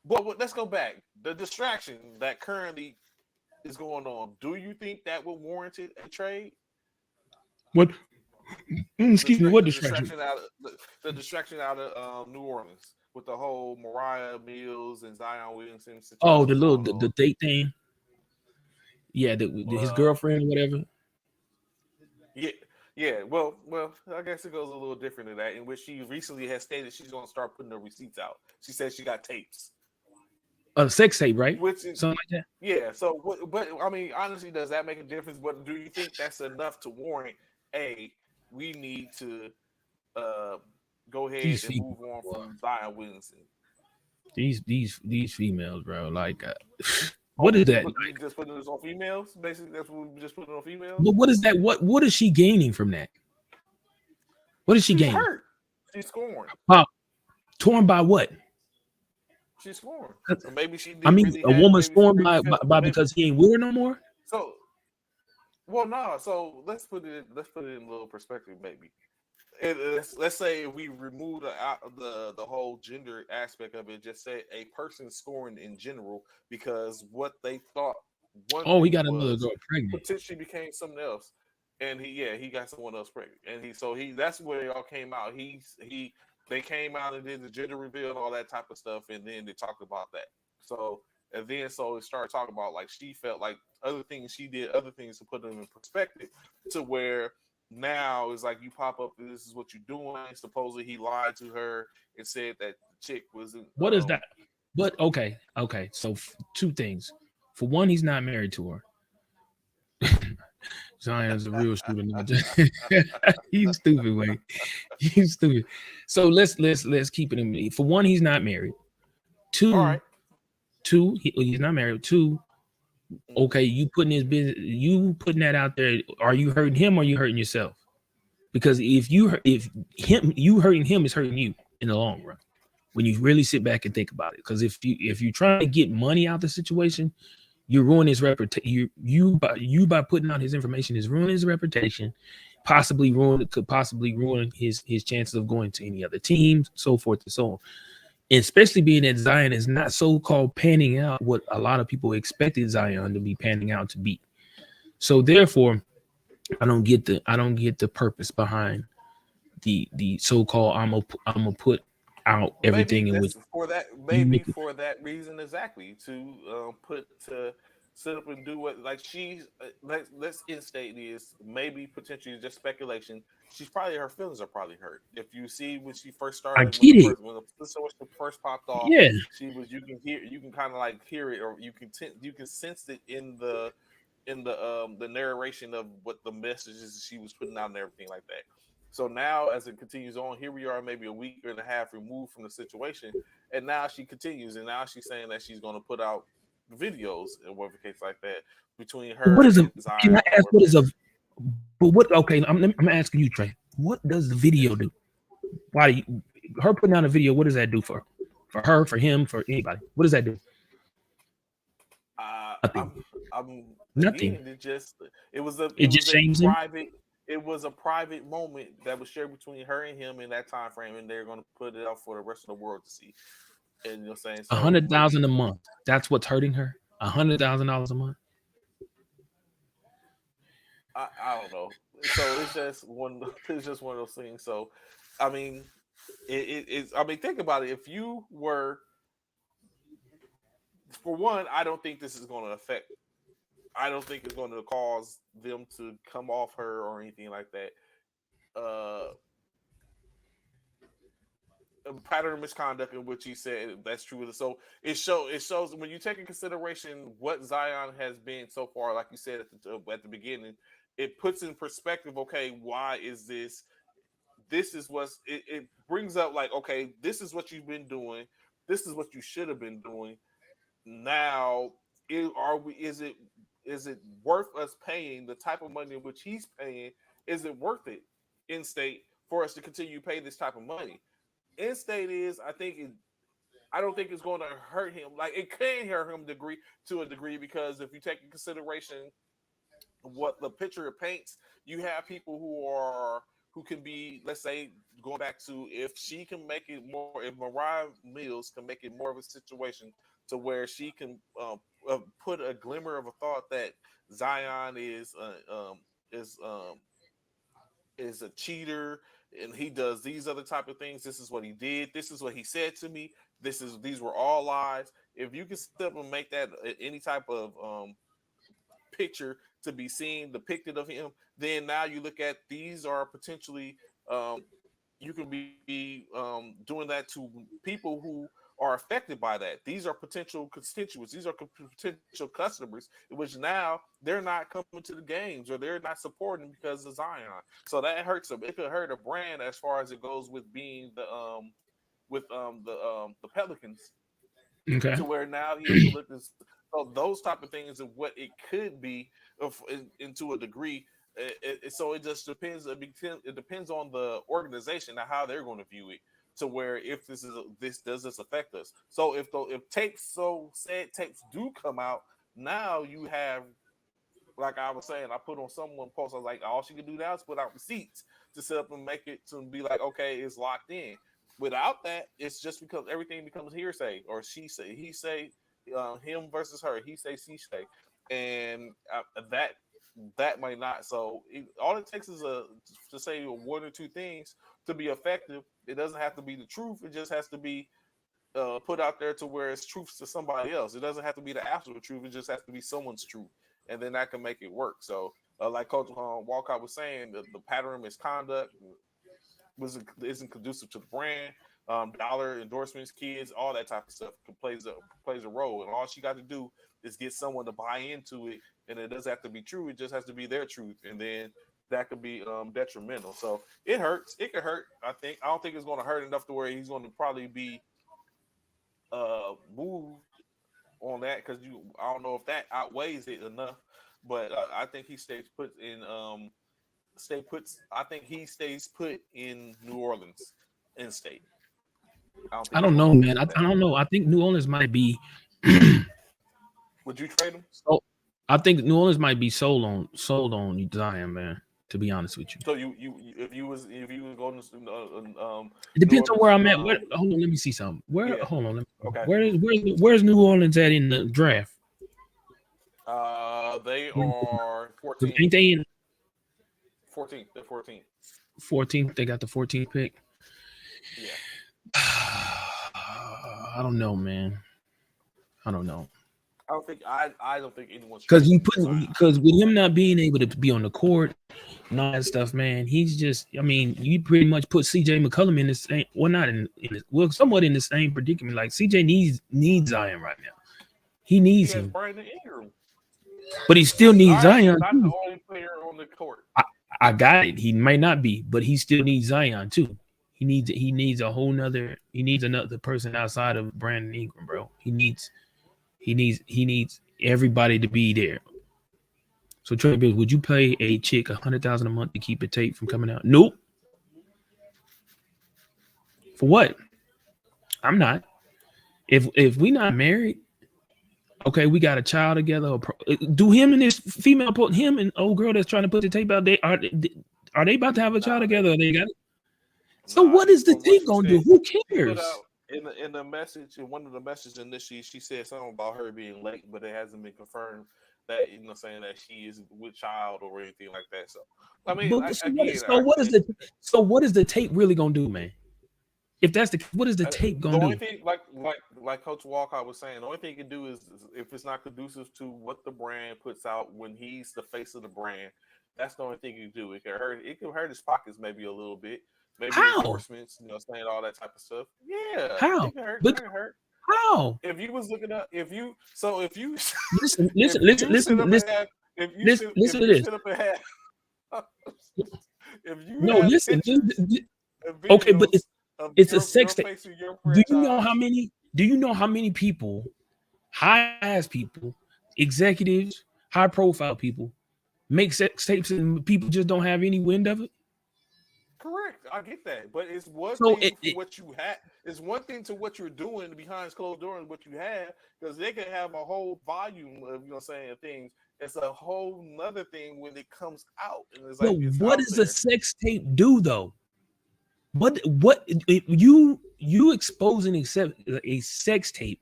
Speaker 3: But let's go back. The distraction that currently is going on. Do you think that would warrant a trade?
Speaker 4: What? Excuse me. What distraction?
Speaker 3: The distraction out of New Orleans with the whole Mariah Mills and Zion Williamson situation.
Speaker 4: Oh, the date thing. Yeah, his girlfriend or whatever.
Speaker 3: Yeah. Well, I guess it goes a little different than that. In which she recently has stated she's going to start putting the receipts out. She said she got tapes.
Speaker 4: A sex tape, right?
Speaker 3: Which is,
Speaker 4: something like that.
Speaker 3: Yeah. So, but I mean, honestly, does that make a difference? But do you think that's enough to warrant we need to go ahead and move on from Zion Williamson?
Speaker 4: These females, bro. Like, what is that?
Speaker 3: Just putting this on females? Basically, that's what we just putting on females.
Speaker 4: But what is that? What is she gaining from that? What is she gaining?
Speaker 3: Hurt. She's scoring.
Speaker 4: Torn by what?
Speaker 3: She's scoring. So maybe she.
Speaker 4: I mean, a woman scoring by because he ain't with her no more.
Speaker 3: So, well, no. So let's put it in a little perspective, maybe. Let's say if we remove the whole gender aspect of it, just say a person scoring in general because what they thought
Speaker 4: he got another girl pregnant,
Speaker 3: potentially became something else, and he got someone else pregnant, and that's where it all came out. They came out and did the gender reveal and all that type of stuff, and then they talked about that. So it started talking about like she felt like other things she did, other things to put them in perspective to where. Now it's like you pop up. This is what you're doing. Supposedly he lied to her and said that the chick wasn't.
Speaker 4: What is that? But okay. So two things. For one, he's not married to her. Zion's a real student. He's stupid, Wayne. He's stupid. So let's keep it in. For one, he's not married. Two, he's not married. Two. Okay, you putting his business, you putting that out there. Are you hurting him or are you hurting yourself? Because if you hurting him is hurting you in the long run. When you really sit back and think about it, because if you're trying to get money out of the situation, you're ruining his reputation. You by putting out his information is ruining his reputation. Could possibly ruin his chances of going to any other teams, so forth and so on. And especially being that Zion is not so-called panning out what a lot of people expected Zion to be panning out to be. So therefore, I don't get the purpose behind the so-called I'm gonna put out everything
Speaker 3: Maybe
Speaker 4: in which
Speaker 3: that's for that.
Speaker 4: you
Speaker 3: Maybe
Speaker 4: make it.
Speaker 3: for that reason exactly to put to sit up and do what like she's. Let's instate is maybe potentially just speculation. She's probably her feelings are probably hurt. If you see when she first
Speaker 4: I
Speaker 3: started,
Speaker 4: get it.
Speaker 3: when the situation first popped off,
Speaker 4: Yeah,
Speaker 3: she was you can kind of like hear it or you can sense it in the narration of what the messages she was putting out and everything like that. So now, as it continues on, here we are, maybe a week and a half removed from the situation, and now she continues, and now she's saying that she's going to put out videos and whatever case like that between her
Speaker 4: what is a?
Speaker 3: and Zion
Speaker 4: Can I
Speaker 3: or
Speaker 4: ask
Speaker 3: whatever
Speaker 4: what
Speaker 3: the
Speaker 4: is a?
Speaker 3: case.
Speaker 4: But what? Okay, I'm asking you, Trey. What does the video do? Why do you, her putting out a video? What does that do for her, for him, for anybody? What does that do?
Speaker 3: Uh,
Speaker 4: Nothing.
Speaker 3: I'm, I'm
Speaker 4: Nothing.
Speaker 3: again. It was
Speaker 4: It just
Speaker 3: a
Speaker 4: shames him.
Speaker 3: private. It was a private moment that was shared between her and him in that time frame, and they're going to put it out for the rest of the world to see. And you know what I'm saying? So
Speaker 4: $100,000 a month. That's what's hurting her. $100,000 a month.
Speaker 3: I don't know. So it's just one. It's just one of those things. So, I mean, it's. I mean, think about it. If you were, for one, I don't think this is going to affect. I don't think it's going to cause them to come off her or anything like that. Uh, Pattern of misconduct in which he said that's true. So it shows when you take in consideration what Zion has been so far, like you said at the beginning, it puts in perspective. Okay, why is this? This is what's it brings up. Like, okay, this is what you've been doing. This is what you should have been doing. Now, are we? Is it worth us paying the type of money in which he's paying? Is it worth it in state for us to continue to pay this type of money? In state is, I don't think it's going to hurt him. Like it can hurt him to a degree because if you take in consideration what the picture it paints, you have people who can be, let's say, going back to if she can make it more, if Mariah Mills can make it more of a situation to where she can put a glimmer of a thought that Zion is is a cheater and he does these other type of things. This is what he did. This is what he said to me. These were all lies. If you can step and make that any type of picture to be seen depicted of him, then now you look at these are potentially you can be doing that to people who are affected by that. These are potential constituents. These are potential customers, which now they're not coming to the games or they're not supporting because of Zion. So that hurts them. It could hurt a brand as far as it goes with being the Pelicans
Speaker 4: Okay.
Speaker 3: to where now he has to look at so those type of things of what it could be into a degree. So it just depends. It depends on the organization and how they're going to view it. To where if this does this affect us? So if said tapes do come out, now you have, like I was saying, I put on someone post. I was like, all she can do now is put out receipts to set up and make it to be like, okay, it's locked in. Without that, it's just because everything becomes hearsay or she say, he say, him versus her, he say, she say, and that might not. So all it takes is to say one or two things to be effective. It doesn't have to be the truth. It just has to be put out there to where it's truth to somebody else. It doesn't have to be the absolute truth. It just has to be someone's truth, and then that can make it work. So, like Coach Walcott was saying, the pattern of misconduct isn't conducive to the brand. Dollar endorsements, kids, all that type of stuff plays a role, and all she got to do is get someone to buy into it, and it doesn't have to be true. It just has to be their truth, and then that could be detrimental. So it hurts. It could hurt. I don't think it's going to hurt enough to where he's going to probably be moved on that because I don't know if that outweighs it enough, but I think he stays put in I think he stays put in New Orleans in state.
Speaker 4: I don't know, man. I don't know. I think New Orleans might be.
Speaker 3: Would you trade him?
Speaker 4: So, I think New Orleans might be sold on Zion, man. To be honest with you.
Speaker 3: So if you was going to
Speaker 4: it depends on where I'm at. Hold on, let me see something. Where? Yeah. Hold on.
Speaker 3: Okay.
Speaker 4: Where's New Orleans at in the draft?
Speaker 3: They are 14.
Speaker 4: Ain't they in
Speaker 3: 14th. They're 14th.
Speaker 4: 14th? They got the 14th pick.
Speaker 3: Yeah.
Speaker 4: I don't know, man. I don't know.
Speaker 3: I don't think anyone's
Speaker 4: Because with him not being able to be on the court and all that stuff, man, he's just. I mean, you pretty much put CJ McCollum in the same. Well, not somewhat in the same predicament. Like CJ needs Zion right now. He needs him.
Speaker 3: Brandon Ingram.
Speaker 4: But he still needs Zion.
Speaker 3: Not the only player on the court.
Speaker 4: I got it. He may not be, but he still needs Zion too. He needs a whole nother. He needs another person outside of Brandon Ingram, bro. He needs everybody to be there. So Trey Bills, would you pay a chick $100,000 a month to keep a tape from coming out? Nope. For what? I'm not. If we not married, okay, we got a child together. Do him and this female, him and old girl that's trying to put the tape out, are they about to have a child together? Or they got it. So what is the tape gonna do? Who cares?
Speaker 3: In the message, in one of the messages in this, she said something about her being late, but it hasn't been confirmed that saying that she is with child or anything like that. So I mean, what is the tape really gonna do, man? If that's what is the tape gonna do? The only thing, like Coach Walcott was saying, the only thing he can do is if it's not conducive to what the brand puts out when he's the face of the brand, that's the only thing he can do. It can hurt his pockets maybe a little bit. Maybe endorsements, saying all that type of stuff. Yeah.
Speaker 4: How?
Speaker 3: It can hurt.
Speaker 4: How?
Speaker 3: If you was looking up, listen
Speaker 4: to this. Okay, but it's a sex tape. Do you know how many people, high-ass people, executives, high-profile people, make sex tapes and people just don't have any wind of it?
Speaker 3: Correct, I get that, but it's one thing to what you have. It's one thing to what you're doing behind closed doors, what you have, because they can have a whole volume of things. It's a whole nother thing when it comes out. And it's like,
Speaker 4: what does a sex tape do though? What you exposing a sex tape?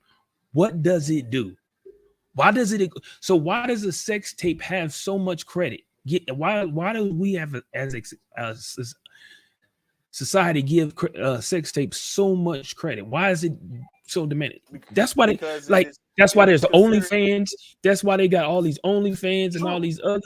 Speaker 4: What does it do? Why does a sex tape have so much credit? Why do we have as society give sex tapes so much credit? Why is it so demanded? That's why there's OnlyFans. That's why they got all these OnlyFans and all these other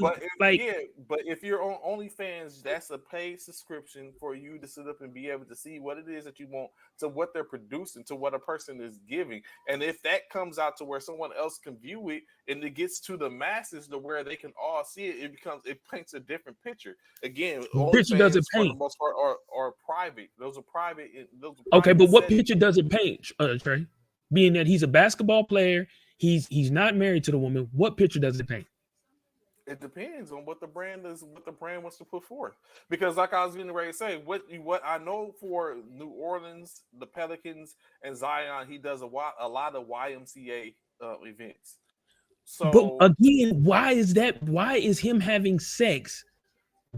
Speaker 3: But if you're on OnlyFans, that's a paid subscription for you to sit up and be able to see what it is that you want, to what they're producing, to what a person is giving. And if that comes out to where someone else can view it and it gets to the masses to where they can all see it, it paints a different picture. Again,
Speaker 4: picture does it paint?
Speaker 3: For the most part are private. Those are private.
Speaker 4: Okay, but what picture does it paint, Trey? Being that he's a basketball player, he's not married to the woman. What picture does it paint?
Speaker 3: It depends on what the brand wants to put forth. Because like I was getting ready to say, what I know for New Orleans, the Pelicans, and Zion, he does a lot of YMCA events. So,
Speaker 4: but again, why is that? Why is him having sex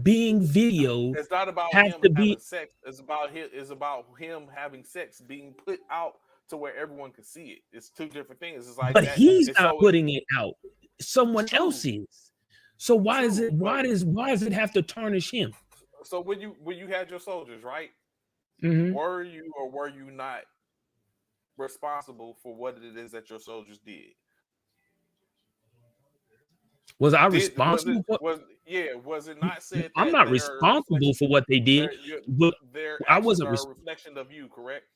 Speaker 4: being videoed?
Speaker 3: It's not about him having sex. It's about him having sex being put out to where everyone can see it. It's two different things. It's like,
Speaker 4: but he's not putting it out. Someone else is. So why does it have to tarnish him?
Speaker 3: So when you had your soldiers, right?
Speaker 4: Mm-hmm.
Speaker 3: Were you not responsible for what it is that your soldiers did?
Speaker 4: Was I responsible?
Speaker 3: Was it not said?
Speaker 4: I'm not responsible for what they did. I wasn't
Speaker 3: a reflection of you, correct?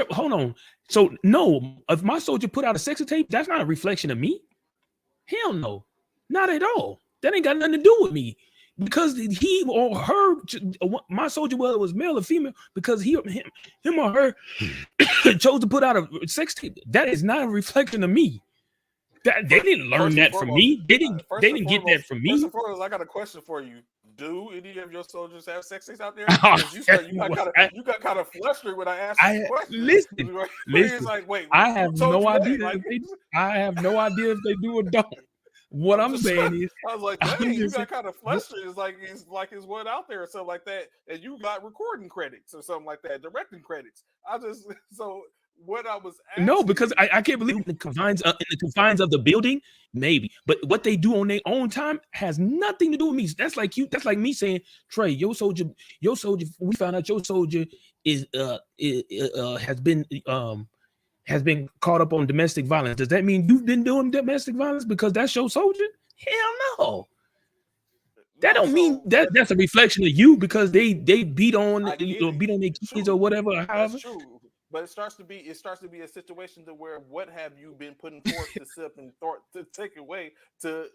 Speaker 4: Hold on. So no, if my soldier put out a sex tape, that's not a reflection of me. Hell no, not at all. That ain't got nothing to do with me, because he or her, my soldier, whether it was male or female, because him or her chose to put out a sex tape. That is not a reflection of me. They didn't learn that from me. They didn't get that from me.
Speaker 3: First and foremost, I got a question for you. Do any of your soldiers have sex tapes out there? You got kind of flustered when I asked you the question.
Speaker 4: Listen.
Speaker 3: Like, wait,
Speaker 4: I have no idea. I have no idea if they do or don't. What I'm saying is,
Speaker 3: I was like, dang, you got kind of flustered. It's like his word out there or something like that, and you got recording credits or something like that, directing credits. What I was
Speaker 4: No,
Speaker 3: asking
Speaker 4: because
Speaker 3: you,
Speaker 4: I can't believe in the confines of the building, maybe. But what they do on their own time has nothing to do with me. That's like you. That's like me saying, Trey, your soldier. We found out your soldier is has been caught up on domestic violence. Does that mean you've been doing domestic violence because that's your soldier? Hell no. That
Speaker 3: no.
Speaker 4: don't mean
Speaker 3: So
Speaker 4: that's a reflection of you because they beat on
Speaker 3: I get it.
Speaker 4: beat on their kids
Speaker 3: True.
Speaker 4: or whatever.
Speaker 3: That's
Speaker 4: However,
Speaker 3: true. But it starts to be a situation to where what have you been putting forth to sip and to take away to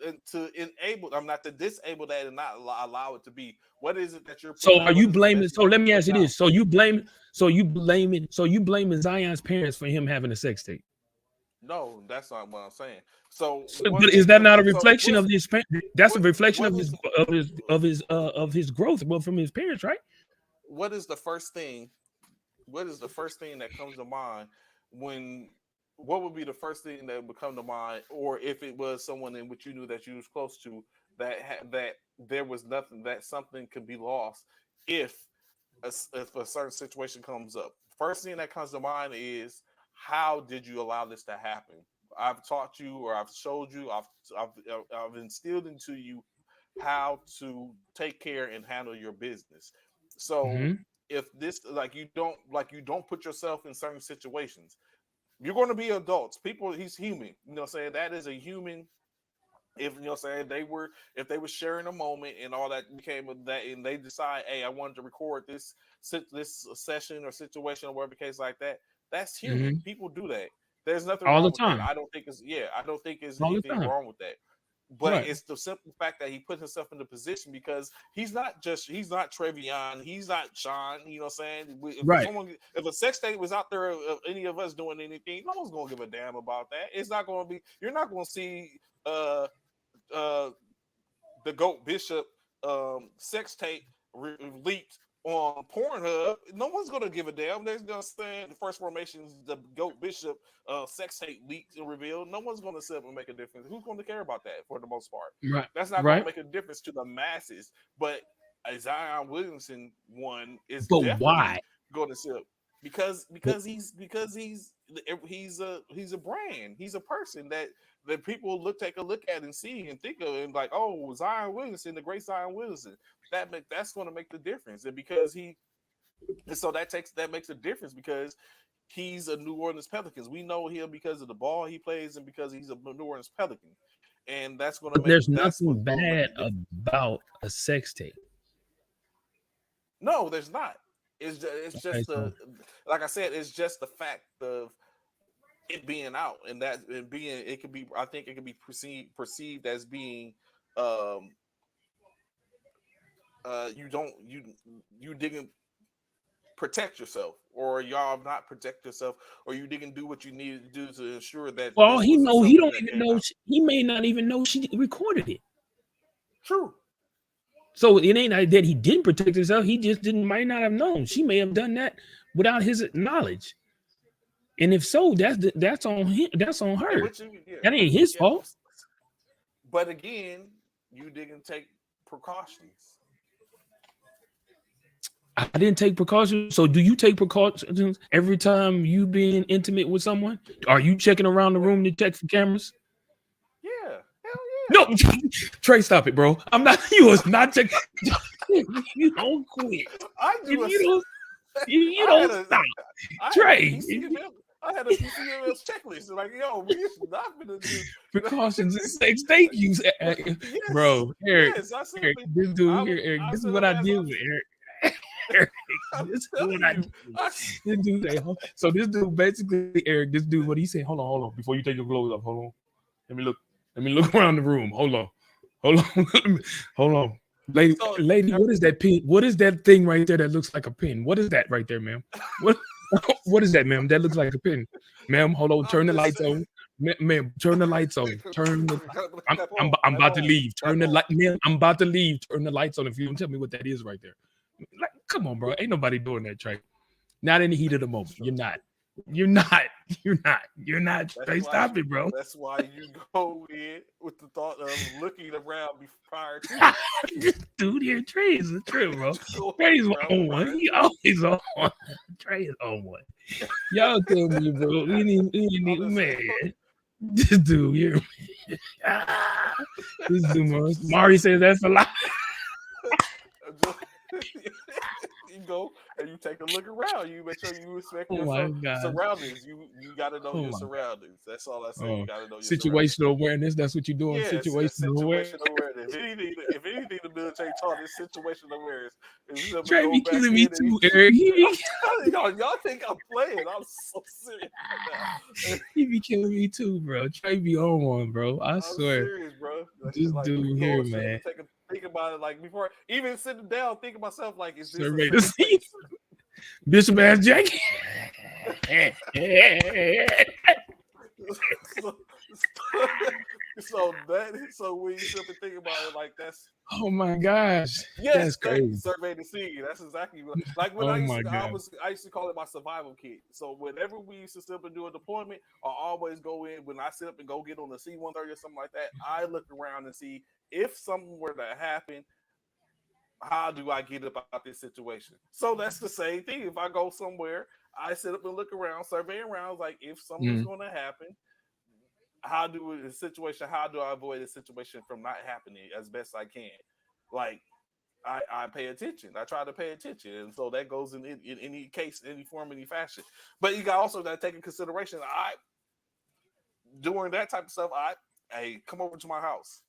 Speaker 3: enable. I'm not to disable that and not allow it to be. What is it that you're
Speaker 4: so
Speaker 3: putting?
Speaker 4: are you
Speaker 3: What is the
Speaker 4: blaming?
Speaker 3: message
Speaker 4: So
Speaker 3: that
Speaker 4: let
Speaker 3: you're
Speaker 4: me ask you
Speaker 3: putting out?
Speaker 4: this: so you blaming Zion's parents for him having a sex tape?
Speaker 3: No, that's not what I'm saying. So
Speaker 4: But is that not a
Speaker 3: so
Speaker 4: reflection of his? That's a reflection
Speaker 3: what
Speaker 4: of
Speaker 3: is
Speaker 4: his growth, well, from his parents, right?
Speaker 3: what is the first thing? What is the first thing that comes to mind when? What would be the first thing that would come to mind, or if it was someone in which you knew that you was close to that there was nothing that something could be lost if if a certain situation comes up. First thing that comes to mind is how did you allow this to happen? I've taught you, or I've showed you, I've instilled into you how to take care and handle your business. So if this like you don't put yourself in certain situations, you're going to be adults. People, he's human. You know what I'm saying? That is a human. If you know what I'm saying, if they were sharing a moment and all that became that, and they decide, hey, I wanted to record this session or situation or whatever case like that, that's human. People do that. There's nothing
Speaker 4: All
Speaker 3: wrong
Speaker 4: the
Speaker 3: with that.
Speaker 4: time,
Speaker 3: I don't think there's
Speaker 4: all the
Speaker 3: anything
Speaker 4: time,
Speaker 3: wrong with that. But
Speaker 4: right?
Speaker 3: it's the simple fact that he put himself in the position because he's not Trevion, he's not Sean. You know what I'm saying?
Speaker 4: Right.
Speaker 3: If a sex tape was out there of any of us doing anything, no one's gonna give a damn about that. It's not gonna be. You're not gonna see the GOAT Bishop sex tape leaked on Pornhub. No one's gonna give a damn. They're gonna stand the First Formation's the GOAT Bishop sex tape leaked and revealed. No one's gonna sit up and make a difference. Who's gonna care about that for the most part?
Speaker 4: Right.
Speaker 3: That's not gonna make a difference to the masses. But Zion Williamson one is
Speaker 4: But
Speaker 3: definitely
Speaker 4: why?
Speaker 3: going to sit up because he's a brand. He's a person that people take a look at and see and think of and like, oh, Zion Williamson, the great Zion Williamson. That's going to make the difference, and because that makes a difference because he's a New Orleans Pelicans. We know him because of the ball he plays and because he's a New Orleans Pelican, and that's going to
Speaker 4: But
Speaker 3: make.
Speaker 4: there's
Speaker 3: That's
Speaker 4: nothing
Speaker 3: what's going to make
Speaker 4: bad about a sex tape.
Speaker 3: No, there's not. It's
Speaker 4: Okay,
Speaker 3: just like I said, it's just the fact of it being out and that and being it could be. I think it could be perceived as being you didn't protect yourself, or y'all not protect yourself, or you didn't do what you needed to do to ensure that.
Speaker 4: Well, he don't even know. He may not even know she recorded it.
Speaker 3: True.
Speaker 4: So it ain't that he didn't protect himself. He just might not have known. She may have done that without his knowledge. And if so, that's on him. That's on her. That ain't his fault.
Speaker 3: But again, you didn't take precautions.
Speaker 4: I didn't take precautions. So do you take precautions every time you being intimate with someone? Are you checking around the room to check for cameras?
Speaker 3: Yeah. Hell yeah.
Speaker 4: No, Trey, stop it, bro. I'm not. You was not checking. You don't quit. You don't stop. Trey.
Speaker 3: I had a PCMS checklist. Like, yo, we not gonna do
Speaker 4: precautions and sex. Thank you, bro. Eric,
Speaker 3: yes,
Speaker 4: Eric, this dude here, Eric. This is what I deal with, Eric. Eric, this is what I do. This dude, so this dude basically, Eric. This dude, what he said? Hold on. Before you take your clothes off, hold on. Let me look around the room. Hold on. Lady, what is that pin? What is that thing right there that looks like a pin? What is that right there, ma'am? What is that, ma'am? That looks like a pin. Ma'am, hold on. Turn the lights on. Ma'am, turn the lights on. I'm about to leave. Turn the light, ma'am. I'm about to leave. Turn the lights on. If you don't tell me what that is right there. Like, come on, bro. Ain't nobody doing that, Trey. Not in the heat of the moment. You're not. You're not. You're not. Trey, stop it, bro.
Speaker 3: That's why you go in with the thought of looking around prior to
Speaker 4: Dude, here Trey is a trip, bro.
Speaker 3: going
Speaker 4: Trey's
Speaker 3: around
Speaker 4: on one.
Speaker 3: prior
Speaker 4: He always on one. Trey is on one. Y'all tell me, bro. We need man. This dude here. This dude, Mari says that's a lie.
Speaker 3: You go and you take a look around. You make sure you respect your
Speaker 4: God.
Speaker 3: surroundings. You got to know your surroundings. That's all I say. You got to know your
Speaker 4: situational awareness. That's what you're doing.
Speaker 3: Yes,
Speaker 4: situational awareness.
Speaker 3: If anything, the military taught is situational awareness.
Speaker 4: Trey be killing me too, Eric.
Speaker 3: Y'all think I'm playing? I'm so serious.
Speaker 4: He be killing me too, bro. Trey be on one, bro. I swear.
Speaker 3: Serious, bro.
Speaker 4: This dude here, man.
Speaker 3: Think about it, like before even sitting down, think of myself like, is this
Speaker 4: survey the scene? Bishop ass Jackie. so when you sit and think about it, like that's. Oh my gosh!
Speaker 3: Yes,
Speaker 4: that's crazy.
Speaker 3: Survey the scene. That's exactly what. Like when I used to call it my survival kit. So whenever we used to sit up and do a deployment, I always go in when I sit up and go get on the C-130 or something like that. I look around and see if something were to happen. How do I get about this situation? So that's the same thing. If I go somewhere, I sit up and look around, survey around, like if something's going to happen, how do I avoid the situation from not happening as best I can? Like I pay attention. I try to pay attention, and so that goes in any case, any form, any fashion. But you got also that take in consideration. Doing that type of stuff, I come over to my house.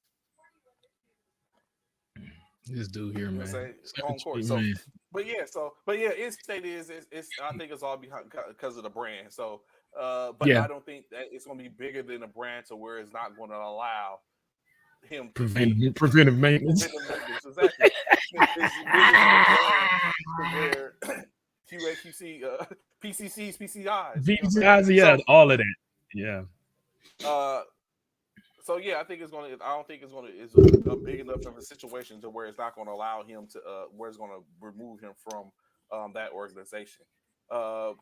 Speaker 4: This dude here, man.
Speaker 3: On court. But yeah, in-state is I think it's all because of the brand. So, but I don't think that it's going to be bigger than a brand to where it's not going to allow him
Speaker 4: preventive maintenance.
Speaker 3: Exactly. Where QAQC, PCCs, PCIs.
Speaker 4: Yeah, all of that. Yeah.
Speaker 3: So yeah, I think it's going to. I don't think it's going to. It's a big enough of a situation to where it's not going to allow him to. Where it's going to remove him from that organization. But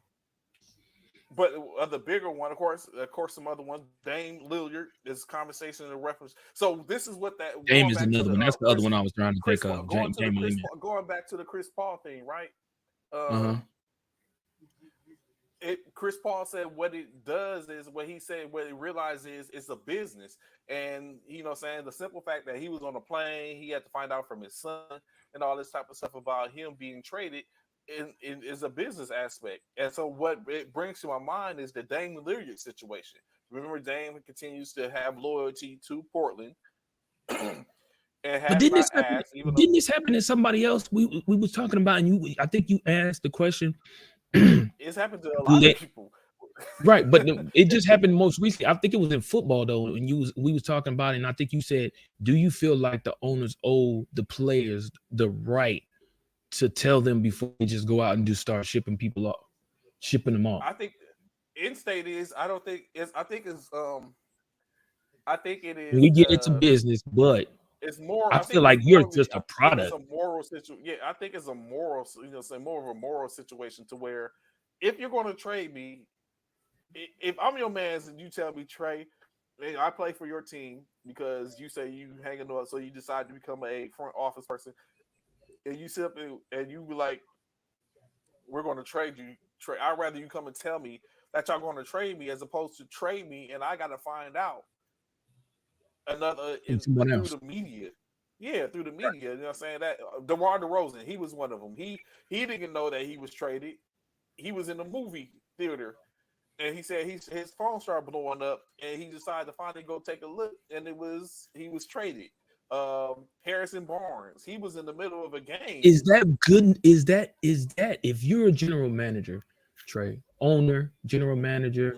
Speaker 3: the bigger one, of course, some other ones. Dame Lillard is conversation in reference. So this is what that.
Speaker 4: Dame is another one. That's the other one I was trying to think of.
Speaker 3: Going back to the Chris Paul thing, right? Chris Paul said what it does is what he said, what he realizes it's a business. And, the simple fact that he was on a plane, he had to find out from his son and all this type of stuff about him being traded is a business aspect. And so what it brings to my mind is the Dame Lillard situation. Remember, Dame continues to have loyalty to Portland.
Speaker 4: But didn't this happen to somebody else? We was talking about, and I think you asked the question.
Speaker 3: It's happened to a lot of people,
Speaker 4: right? But it just happened most recently. I think it was in football though, and we was talking about it, and I think you said, "Do you feel like the owners owe the players the right to tell them before they just go out and start shipping them off?"
Speaker 3: I think in-state is. I don't think it's. I think it's. I think it is.
Speaker 4: We get into business, but
Speaker 3: it's more.
Speaker 4: I feel like you're just a product.
Speaker 3: It's a moral situation. Yeah, I think it's a moral. More of a moral situation to where if you're going to trade me, if I'm your man and you tell me, Trey, I play for your team because you say you hanging on, so you decide to become a front office person, and you sit up and you be like, we're going to trade you. I'd rather you come and tell me that y'all going to trade me as opposed to trade me and I got to find out. Through the media. Yeah, through the media. You know what I'm saying? That DeMar DeRozan, he was one of them. He didn't know that he was traded. He was in the movie theater and he said his phone started blowing up and he decided to finally go take a look and he was traded. Harrison Barnes, he was in the middle of a game.
Speaker 4: Is that good? Is that if you're a general manager, Trey, owner, general manager,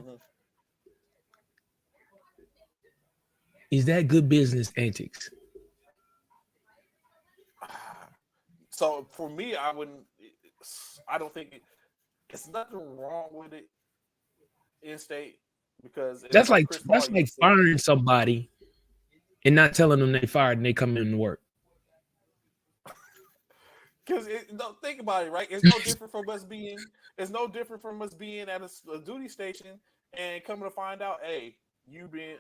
Speaker 4: is that good business antics?
Speaker 3: So for me, I don't think it's nothing wrong with it in-state because
Speaker 4: that's like firing somebody and not telling them they fired and they come in to work.
Speaker 3: Because think about it, right? It's no different from us being at a duty station and coming to find out, hey, you've been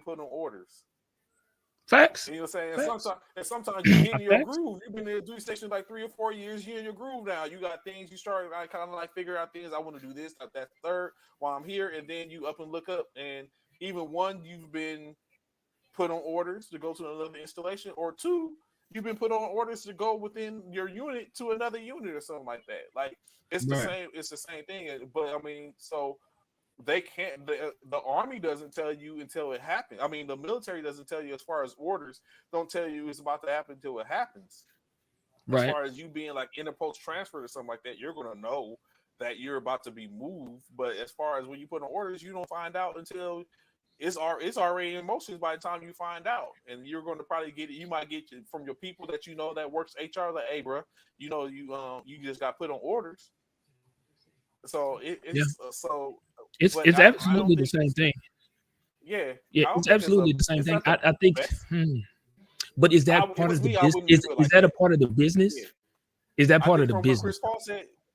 Speaker 3: put on orders.
Speaker 4: Facts.
Speaker 3: You know what I'm saying?
Speaker 4: Facts.
Speaker 3: And sometimes you get in your
Speaker 4: Facts.
Speaker 3: groove. You've been in the duty station like 3 or 4 years. You're in your groove now. You got things you start like kind of like figure out things. I want to do this, that, third while I'm here, and then you up and look up, and even one, you've been put on orders to go to another installation, or two, you've been put on orders to go within your unit to another unit or something like that. Like it's the
Speaker 4: Right.
Speaker 3: same. It's the same thing. But I mean, so they can't. The army doesn't tell you until it happens. I mean, the military doesn't tell you as far as orders. Don't tell you it's about to happen until it happens. As
Speaker 4: Right.
Speaker 3: far as you being like in a post transfer or something like that, you're gonna know that you're about to be moved. But as far as when you put on orders, you don't find out until it's already in motion by the time you find out, and you're going to probably get it. You might get it from your people that you know that works HR. Like, hey, bro, you know you just got put on orders. So
Speaker 4: Yeah.
Speaker 3: it's so, but
Speaker 4: It's
Speaker 3: I don't
Speaker 4: absolutely the
Speaker 3: think
Speaker 4: same
Speaker 3: it's
Speaker 4: thing.
Speaker 3: yeah.
Speaker 4: Yeah,
Speaker 3: I don't
Speaker 4: it's
Speaker 3: think it's
Speaker 4: absolutely the same
Speaker 3: it's
Speaker 4: thing.
Speaker 3: not the
Speaker 4: I think.
Speaker 3: best.
Speaker 4: But is
Speaker 3: I,
Speaker 4: that
Speaker 3: if it
Speaker 4: part
Speaker 3: was
Speaker 4: of the
Speaker 3: me, I
Speaker 4: business?
Speaker 3: wouldn't do it
Speaker 4: Is
Speaker 3: like
Speaker 4: that a
Speaker 3: that.
Speaker 4: part of the
Speaker 3: Yeah,
Speaker 4: business? Is that
Speaker 3: I
Speaker 4: part of
Speaker 3: think
Speaker 4: the
Speaker 3: from what
Speaker 4: business?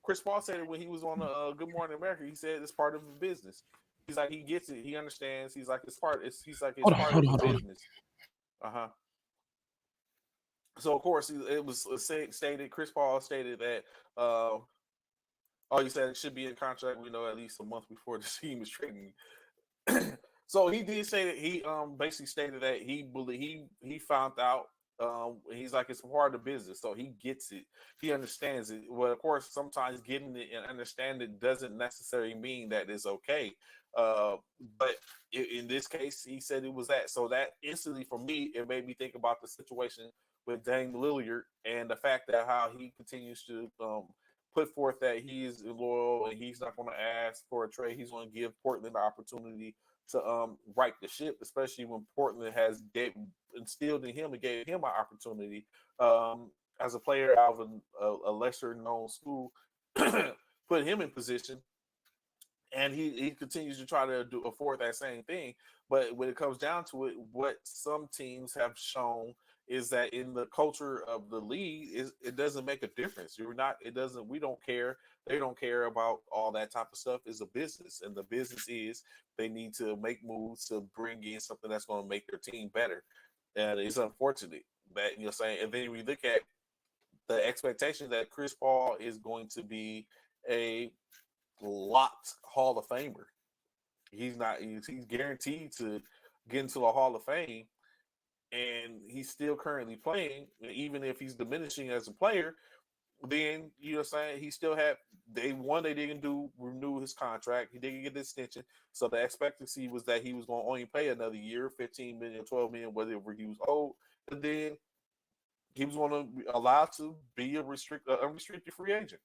Speaker 3: Chris Paul said it when he was on Good Morning America. He said it's part of the business. He's like he gets it. He understands. He's like it's part. He's like it's
Speaker 4: Hold on,
Speaker 3: part
Speaker 4: hold
Speaker 3: of
Speaker 4: on,
Speaker 3: the
Speaker 4: hold on.
Speaker 3: business. Uh-huh. So of course it was stated. Chris Paul stated that. Oh, you said it should be in contract. We know at least a month before the team is trading. So he did say that he basically stated that he found out. He's like it's a part of the business, so he gets it. He understands it. Well, of course, sometimes getting it and understanding it doesn't necessarily mean that it's okay. Uh, but in this case, he said it was that. So that instantly for me, it made me think about the situation with Dame Lillard and the fact that how he continues to put forth that he is loyal and he's not going to ask for a trade. He's going to give Portland the opportunity to right the ship, especially when Portland has instilled in him and gave him an opportunity as a player out of a lesser known school, put him in position, and he continues to try to afford that same thing. But when it comes down to it, what some teams have shown is that in the culture of the league, it doesn't make a difference. You're not. It doesn't. We don't care. They don't care about all that type of stuff. It's a business, and the business is they need to make moves to bring in something that's going to make their team better. And it's unfortunate that you know saying. And then we look at the expectation that Chris Paul is going to be a locked Hall of Famer. He's not. He's guaranteed to get into the Hall of Fame, and he's still currently playing. Even if he's diminishing as a player, then you know what I'm saying he still had. They didn't renew his contract. He didn't get the extension, so the expectancy was that he was going to only play another year, 15 million, 12 million, whatever he was owed, and then he was going to be allowed to be a unrestricted free agent,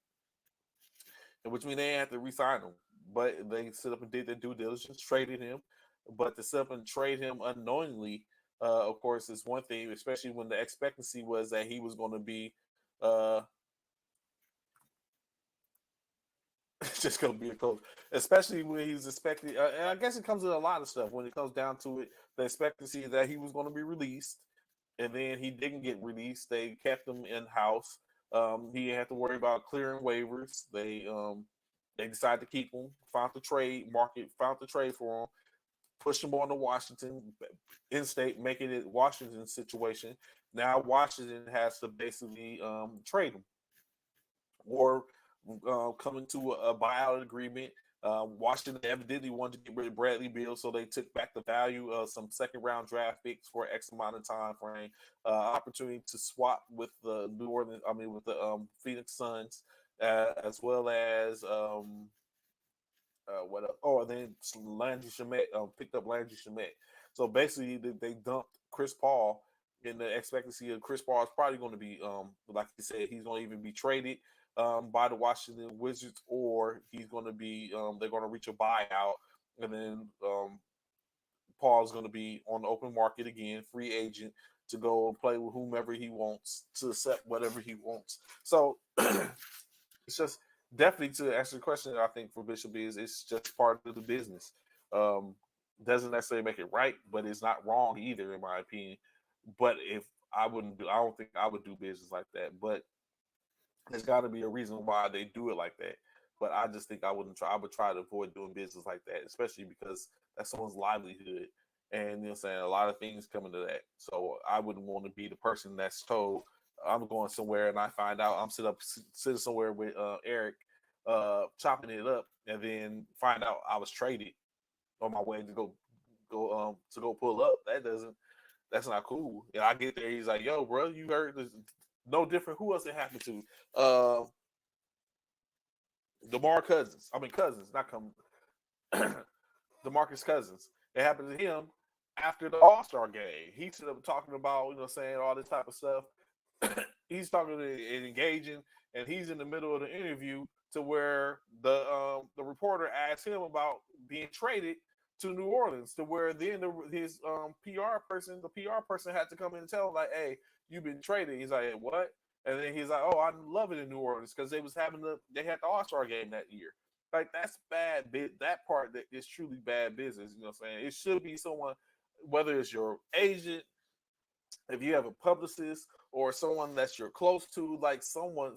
Speaker 3: and which means they had to re-sign him. But they set up and did their due diligence, traded him. But to set up and trade him unknowingly, of course, is one thing, especially when the expectancy was that he was going to be uh, just going to be a coach, especially when he's expected. And I guess it comes with a lot of stuff. When it comes down to it, the expectancy that he was going to be released, and then he didn't get released. They kept him in house. He didn't have to worry about clearing waivers. They decided to keep him. Found the trade market. Found the trade for him. Pushed him on to Washington, in state, making it Washington's situation. Now Washington has to basically trade him or come into a buyout agreement. Washington evidently wanted to get rid of Bradley Beal, so they took back the value of some second round draft picks for X amount of time frame. Opportunity to swap with the with the Phoenix Suns, as well as what else? Oh, and then Landry Shamet picked up Landry Shamet. So basically, they dumped Chris Paul in the expectancy of Chris Paul is probably going to be, like you said, he's going to even be traded by the Washington Wizards, or he's going to be, they're going to reach a buyout, and then Paul's going to be on the open market again, free agent to go and play with whomever he wants, to accept whatever he wants. So it's just definitely to answer the question. I think for Bishop is it's just part of the business. Doesn't necessarily make it right, but it's not wrong either, in my opinion. But if I don't think I would do business like that. But there's got to be a reason why they do it like that. but I just think I wouldn't try. I would try to avoid doing business like that, especially because that's someone's livelihood. And you know what I'm saying, a lot of things come into that. So I wouldn't want to be the person that's told I'm going somewhere and I find out I'm sitting somewhere with Eric chopping it up and then find out I was traded on my way to go pull up. That's not cool. And I get there, he's like, yo, bro, you heard this, no different. Who else it happened to? DeMar Cousins. I mean Cousins, not come DeMarcus Cousins. It happened to him after the All-Star game. He ended up talking about, saying all this type of stuff. He's talking and engaging, and he's in the middle of the interview to where the reporter asked him about being traded to New Orleans, to where then his the PR person had to come in and tell him like, "Hey, you've been traded." He's like, "What?" And then he's like, "Oh, I love it in New Orleans because they had the All-Star game that year." Like that's bad. That part that is truly bad business. You know what I'm saying? It should be someone, whether it's your agent, if you have a publicist, or someone that's you're close to, like someone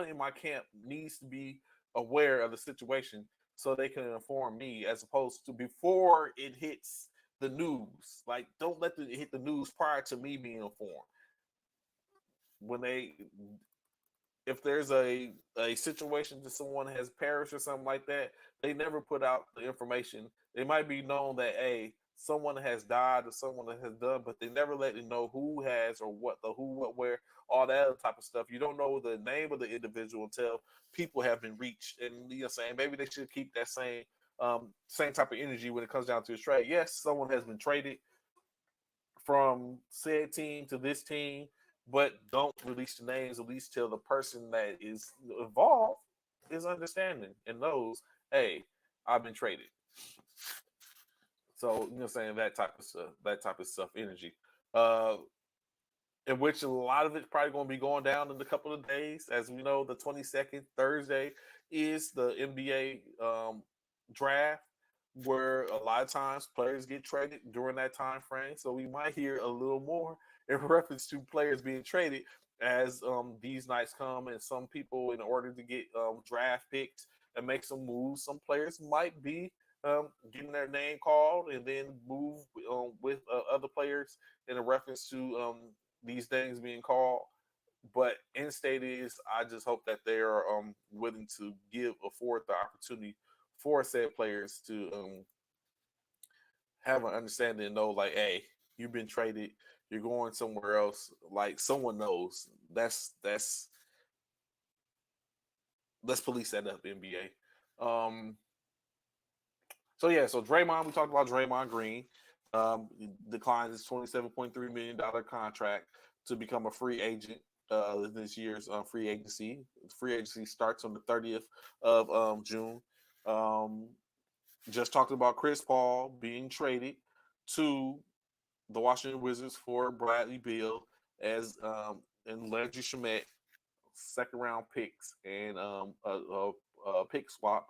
Speaker 3: in my camp needs to be aware of the situation so they can inform me, as opposed to before it hits the news. Like, don't let it hit the news prior to me being informed. When if there's a situation that someone has perished or something like that, they never put out the information. It might be known that, hey, someone has died or someone has done, but they never let you know who has or what, the who, what, where, all that other type of stuff. You don't know the name of the individual until people have been reached. And saying maybe they should keep that same type of energy when it comes down to a trade. Yes, someone has been traded from said team to this team, but don't release the names at least till the person that is involved is understanding and knows, hey, I've been traded. So saying that type of stuff energy, uh, in which a lot of it's probably going to be going down in a couple of days. As we know, the 22nd Thursday is the NBA draft, where a lot of times players get traded during that time frame. So we might hear a little more in reference to players being traded as these nights come, and some people, in order to get draft picks and make some moves, some players might be getting their name called and then move with other players in a reference to these things being called. But in state is, I just hope that they are willing to afford the opportunity for said players to have an understanding and know, like, hey, you've been traded, you're going somewhere else. Like, someone knows. Let's police that up, NBA. So Draymond, we talked about Draymond Green. Declines his $27.3 million contract to become a free agent this year's free agency. Free agency starts on the 30th of June. Just talked about Chris Paul being traded to the Washington Wizards for Bradley Beal and Landry Shamet, second round picks, and a pick swap,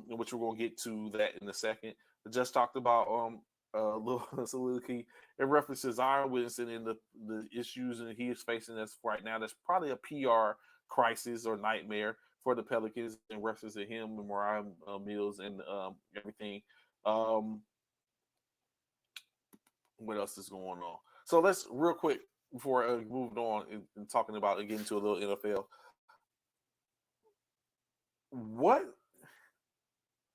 Speaker 3: which we're going to get to that in a second. I just talked about Lil Soliloquy in reference to Zion Williamson and the issues that he is facing as right now. That's probably a PR crisis or nightmare for the Pelicans in reference to him and Mariah Mills and everything. What else is going on? So let's real quick before I moved on and talking about and getting to a little NFL. What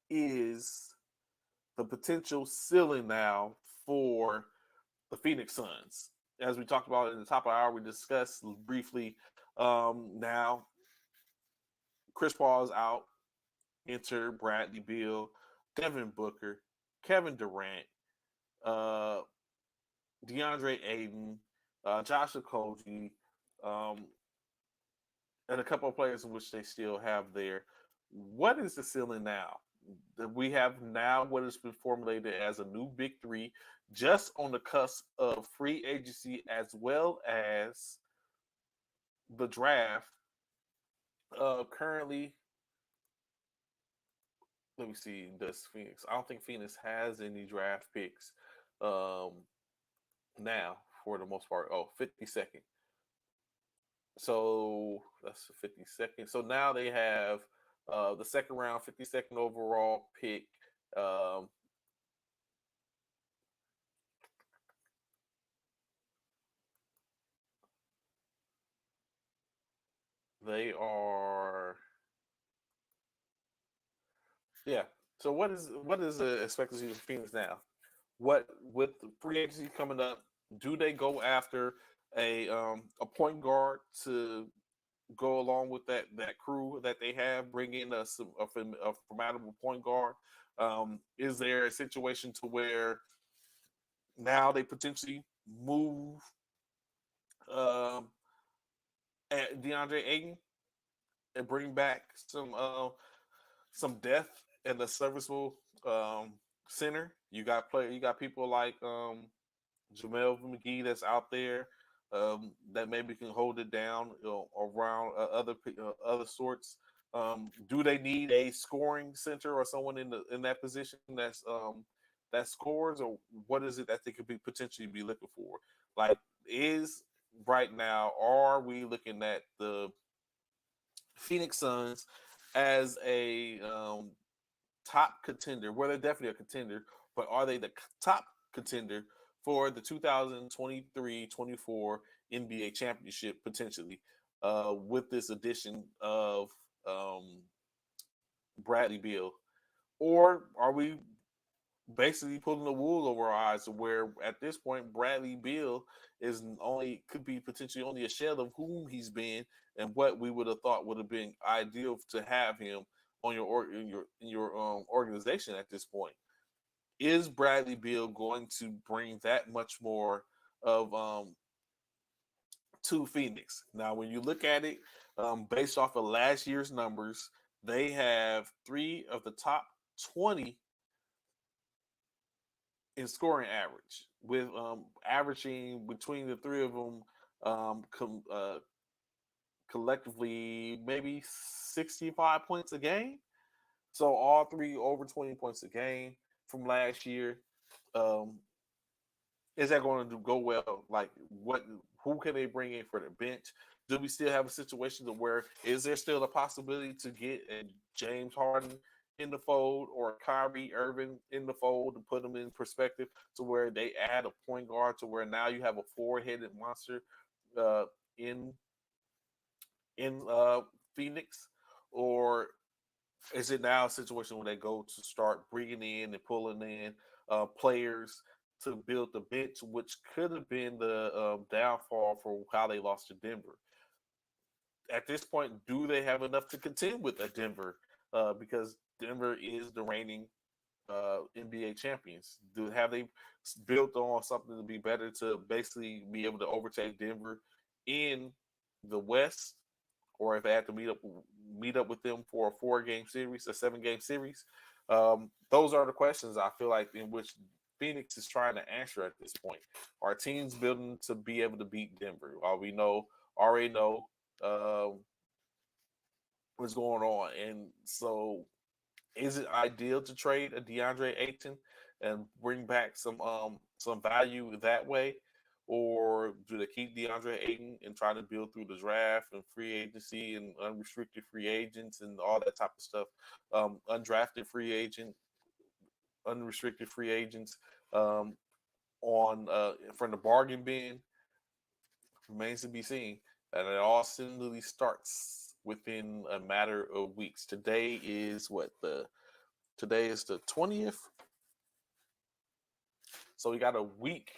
Speaker 3: is the potential ceiling now for the Phoenix Suns? As we talked about in the top of the hour, we discussed briefly. Now, Chris Paul is out. Enter Bradley Beal, Devin Booker, Kevin Durant, DeAndre Ayton, Josh Okogie, and a couple of players in which they still have there. What is the ceiling now? We have now what has been formulated as a new big three, just on the cusp of free agency as well as the draft. Currently, let me see. Does Phoenix? I don't think Phoenix has any draft picks now for the most part. Oh, 52nd. So that's 52nd. So now they have The second round, 52nd overall pick. Um, they are, yeah. So what is the expectancy of Phoenix now? What with the free agency coming up? Do they go after a point guard to go along with that crew that they have? Bring in a formidable point guard. Is there a situation to where now they potentially move um, at DeAndre Ayton and bring back some depth and a serviceable um, center? You got people like Jamel McGee that's out there that maybe can hold it down, around other sorts. Do they need a scoring center or someone in that position that scores, or what is it that they could be potentially be looking for? Like, is right now are we looking at the Phoenix Suns as a top contender? Well, they're definitely a contender, but are they the top contender for the 2023-24 NBA championship potentially, with this addition of Bradley Beal? Or are we basically pulling the wool over our eyes, where at this point Bradley Beal is only could be potentially only a shell of whom he's been and what we would have thought would have been ideal to have him on your organization at this point? Is Bradley Beal going to bring that much more of to Phoenix? Now, when you look at it, based off of last year's numbers, they have three of the top 20 in scoring average, with averaging between the three of them collectively maybe 65 points a game. So all three over 20 points a game from last year. Um, is that going to go well? Like, what? Who can they bring in for the bench? Do we still have a situation to where is there still a possibility to get a James Harden in the fold or Kyrie Irving in the fold to put them in perspective, to where they add a point guard to where now you have a four-headed monster uh, in in Phoenix? Or is it now a situation where they go to start bringing in and pulling in players to build the bench, which could have been the downfall for how they lost to Denver? At this point, do they have enough to contend with a Denver? Because Denver is the reigning NBA champions. Have they built on something to be better to basically be able to overtake Denver in the West, or if they have to meet up with them for a 4-game series, a 7-game series? Those are the questions I feel like in which Phoenix is trying to answer at this point. Are teams building to be able to beat Denver? We already know um, what's going on, and so is it ideal to trade a DeAndre Ayton and bring back some value that way? Or do they keep DeAndre Ayton and try to build through the draft and free agency and unrestricted free agents and all that type of stuff? Undrafted free agent, unrestricted free agents, um, on from the bargain bin, remains to be seen. And it all simply starts within a matter of weeks. Today is the 20th. So we got a week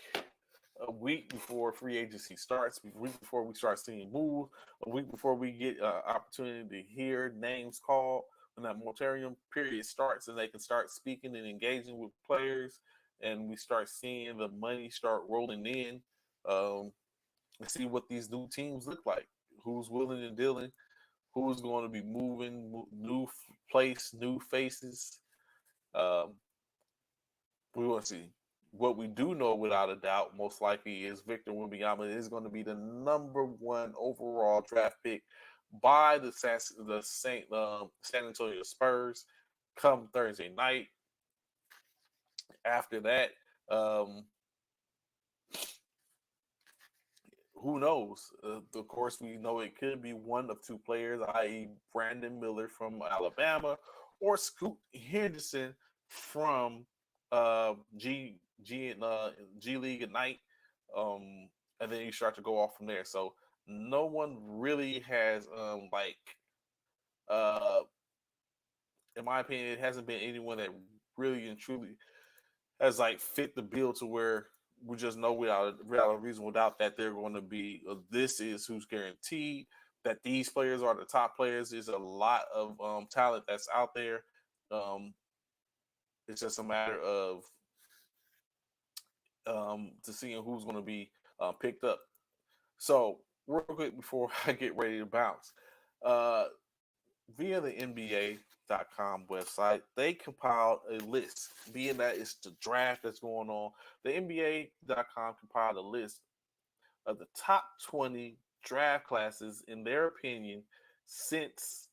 Speaker 3: before free agency starts, a week before we start seeing move, a week before we get opportunity to hear names called, when that moratorium period starts and they can start speaking and engaging with players, and we start seeing the money start rolling in, and see what these new teams look like, who's willing and dealing, who's going to be moving, new place, new faces. Um, we want to see. What we do know without a doubt, most likely, is Victor Wembanyama is going to be the number one overall draft pick by the San Antonio Spurs come Thursday night. After that, um, who knows? Of course, we know it could be one of two players, i.e., Brandon Miller from Alabama or Scoot Henderson from G League Ignite, and then you start to go off from there. So no one really has uh, in my opinion, it hasn't been anyone that really and truly has like fit the bill to where we just know without a reasonable doubt that they're going to be. This is who's guaranteed that these players are the top players. There's a lot of talent that's out there. Um, it's just a matter of to seeing who's going to be picked up. So real quick before I get ready to bounce, uh, via the NBA.com website, they compiled a list. Being that it's the draft that's going on, the NBA.com compiled a list of the top 20 draft classes, in their opinion, since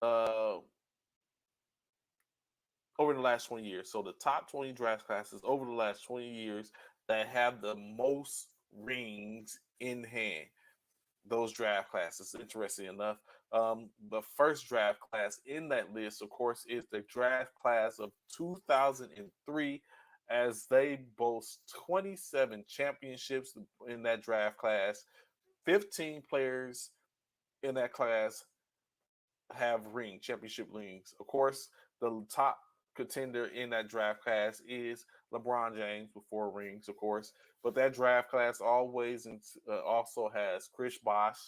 Speaker 3: uh, over the last 20 years. So the top 20 draft classes over the last 20 years that have the most rings in hand. Those draft classes, interesting enough. The first draft class in that list, of course, is the draft class of 2003, as they boast 27 championships in that draft class. 15 players in that class have championship rings. Of course, the top contender in that draft class is LeBron James with 4 rings, of course. But that draft class always also has Chris Bosh,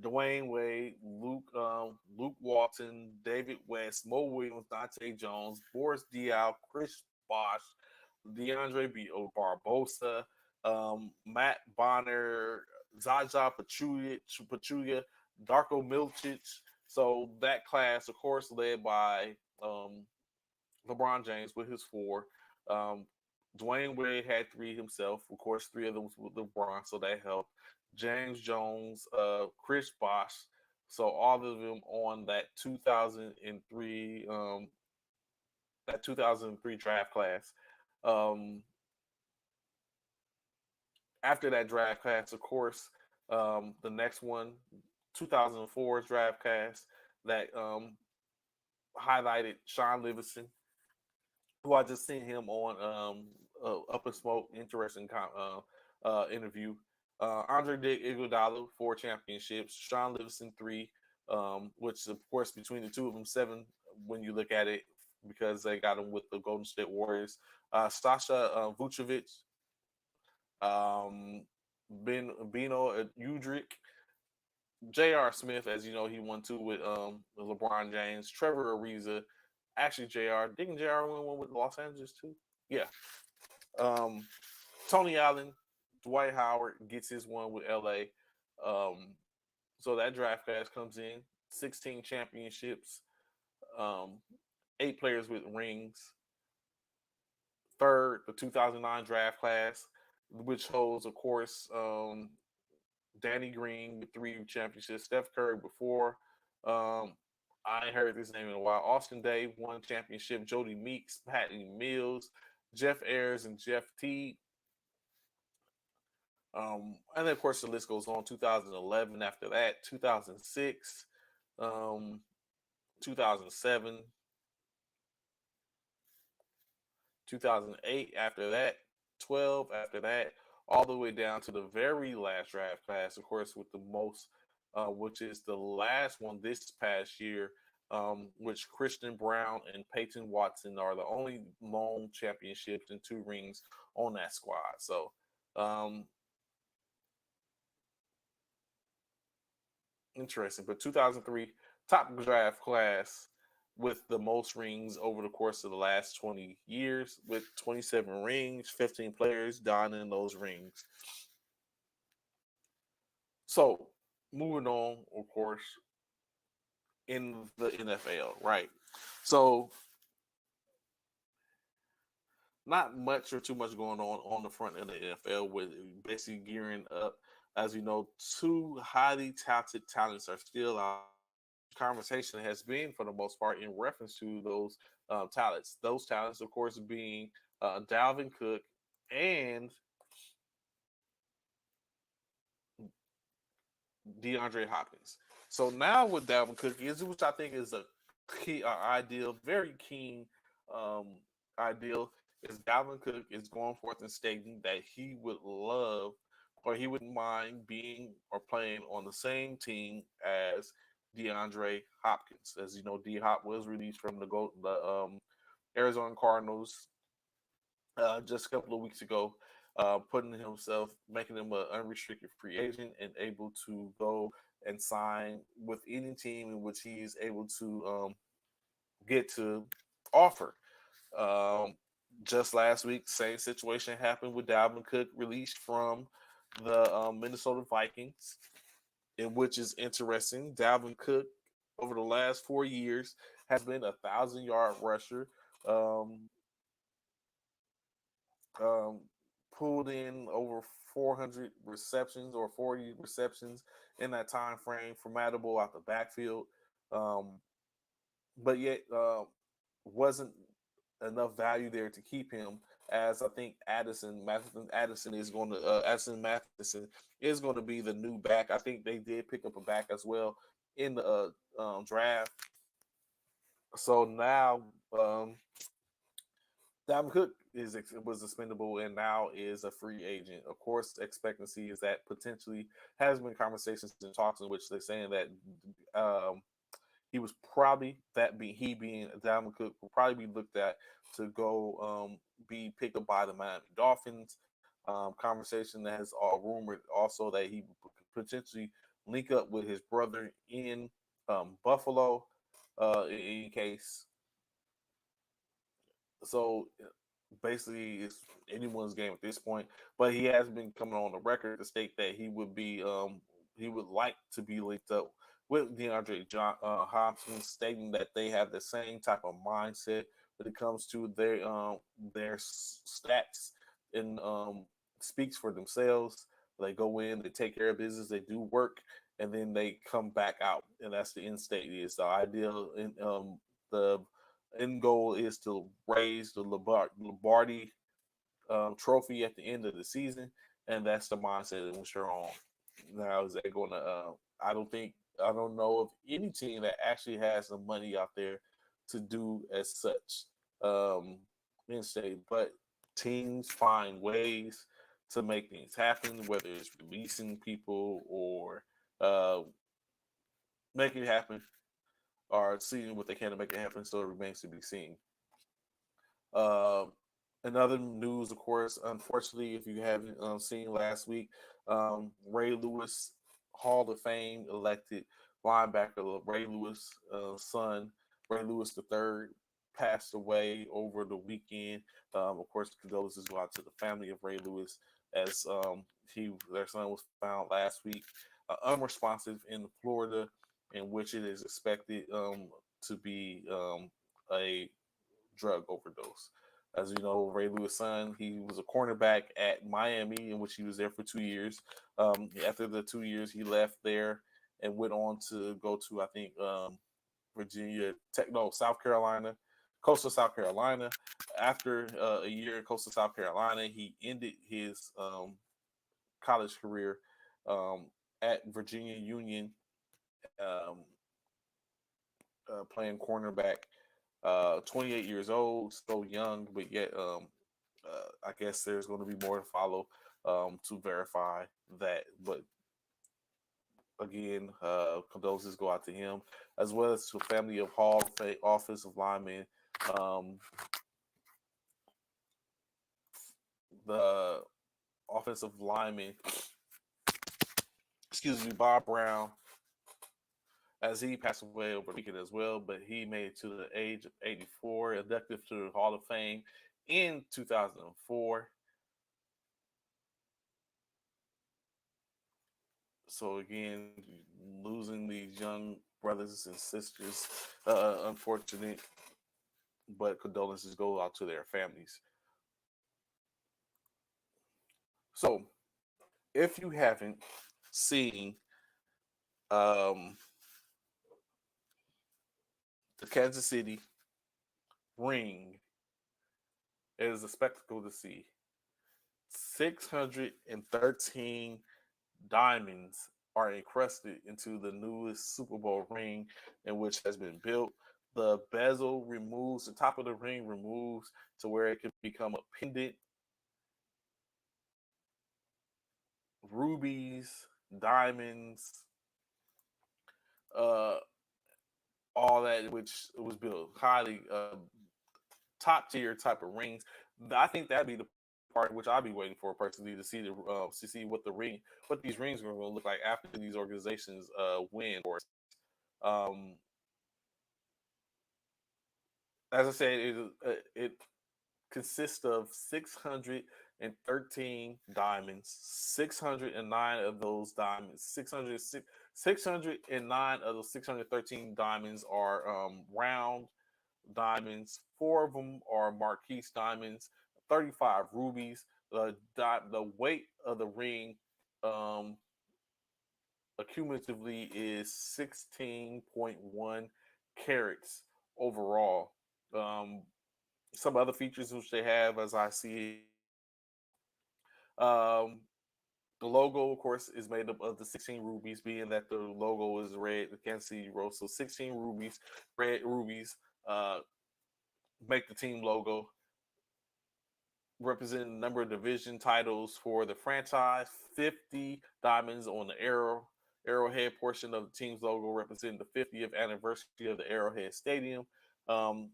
Speaker 3: Dwayne Wade, Luke Walton, David West, Mo Williams, Dante Jones, Boris Diaw, Chris Bosh, DeAndre Barbosa, Matt Bonner, Zaza Pachulia, Darko Milicic. So that class, of course, led by LeBron James with his 4. Dwayne Wade had 3 himself. Of course, 3 of them with LeBron, so that helped. James Jones, Chris Bosh. So all of them on that 2003 draft class. After that draft class, of course, the next one, 2004 draft class that highlighted Sean Livingston, who I just seen him on Up in Smoke, interesting interview. Andre Iguodala, 4 championships. Sean Livingston, 3, which of course between the two of them 7 when you look at it, because they got him with the Golden State Warriors. Sasha Vucevic, Bino Udrich, J.R. Smith, as you know, he won 2 with LeBron James. Trevor Ariza, actually J.R. Didn't J.R. win one with Los Angeles too? Yeah. Tony Allen, Dwight Howard gets his one with L.A. So that draft class comes in 16 championships, 8 players with rings. Third, the 2009 draft class, which holds, of course, Danny Green with 3 championships, Steph Curry before. I ain't heard this name in a while. Austin Day, 1 championship. Jody Meeks, Patty Mills, Jeff Ayers, and Jeff Teague. And then, of course, the list goes on. 2011 after that, 2006, 2007, 2008 after that, 12 after that, all the way down to the very last draft class, of course, with the most, which is the last one this past year, which Christian Brown and Peyton Watson are the only lone championships and 2 rings on that squad. So, interesting. But 2003 top draft class with the most rings over the course of the last 20 years, with 27 rings, 15 players donning those rings. So, moving on, of course, in the NFL, right? So, not much or too much going on the front of the NFL, with basically gearing up. As you know, 2 highly talented talents are still out. Conversation has been, for the most part, in reference to those talents. Those talents, of course, being Dalvin Cook and DeAndre Hopkins. So now with Dalvin Cook is, which I think is a key, ideal, very keen, um, ideal, is Dalvin Cook is going forth and stating that he would love or he wouldn't mind being or playing on the same team as DeAndre Hopkins. As you know, D Hop was released from the Arizona Cardinals just a couple of weeks ago, putting himself, making him an unrestricted free agent and able to go and sign with any team in which he is able to get to offer. Um, just last week, same situation happened with Dalvin Cook, released from the Minnesota Vikings, in which is interesting. Dalvin Cook, over the last 4 years, has been 1,000-yard rusher. Um, um, pulled in over 400 receptions or 40 receptions in that time frame, formidable out the backfield. Um, but yet wasn't enough value there to keep him. As I think Addison is going to Addison Matheson is going to be the new back. I think they did pick up a back as well in the draft. So now Dalvin Cook was expendable and now is a free agent. Of course, the expectancy is that potentially has been conversations and talks in which they're saying that he was probably he being Dalvin Cook will probably be looked at to go be picked up by the Miami Dolphins. Conversation that has all rumored also that he could potentially link up with his brother in Buffalo in any case. So basically, it's anyone's game at this point. But he has been coming on the record to state that he would like to be linked up with Hopkins, stating that they have the same type of mindset when it comes to their stats and speaks for themselves. They go in, they take care of business, they do work, and then they come back out, and that's the end state. Is the ideal in the end goal is to raise the Lombardi trophy at the end of the season, and that's the mindset in which they're on. Now, is that going to? I don't know of any team that actually has the money out there to do as such in state, but teams find ways to make things happen, whether it's releasing people or uh, making it happen, or seeing what they can to make it happen. So it remains to be seen. Uh, Another news, of course, unfortunately, if you haven't seen last week, Ray Lewis, Hall of Fame elected linebacker Ray Lewis' son, Ray Lewis III, passed away over the weekend. Of course, condolences go out to the family of Ray Lewis as their son was found last week unresponsive in Florida, in which it is expected to be a drug overdose. As you know, Ray Lewis' son, he was a cornerback at Miami, in which he was there for 2 years. After the 2 years, he left there and went on to go to, I think, South Carolina, coastal South Carolina. After a year in coastal South Carolina, he ended his college career at Virginia Union, um, playing cornerback. 28 years old, so young, but yet I guess there's going to be more to follow to verify that. But again, condolences go out to him as well as to the family of Hall offensive linemen. Um, the offensive lineman, excuse me, Bob Brown, as he passed away over the weekend as well, but he made it to the age of 84, inducted to the Hall of Fame in 2004. So again, losing these young brothers and sisters, unfortunate, but condolences go out to their families. So if you haven't seen um, the Kansas City ring, it is a spectacle to see. 613 diamonds are encrusted into the newest Super Bowl ring, in which has been built. The bezel removes, the top of the ring removes to where it can become a pendant. Rubies, diamonds, uh, all that, which was built highly top tier type of rings. I think that'd be the part which I'll be waiting for personally to see what what these rings are going to look like after these organizations win. Um, as I said, it consists of 613 diamonds. 609 of those diamonds, 609 of those 613 diamonds are round diamonds. Four of them are Marquise diamonds. 35 rubies. The weight of the ring um, accumulatively is 16.1 carats overall. Um, some other features which they have, as I see, um, the logo, of course, is made up of the 16 rubies, being that the logo is red, the Kansas City Royals. So 16 rubies, red rubies, uh, make the team logo, representing the number of division titles for the franchise. 50 diamonds on the arrowhead portion of the team's logo, representing the 50th anniversary of the Arrowhead Stadium. Um,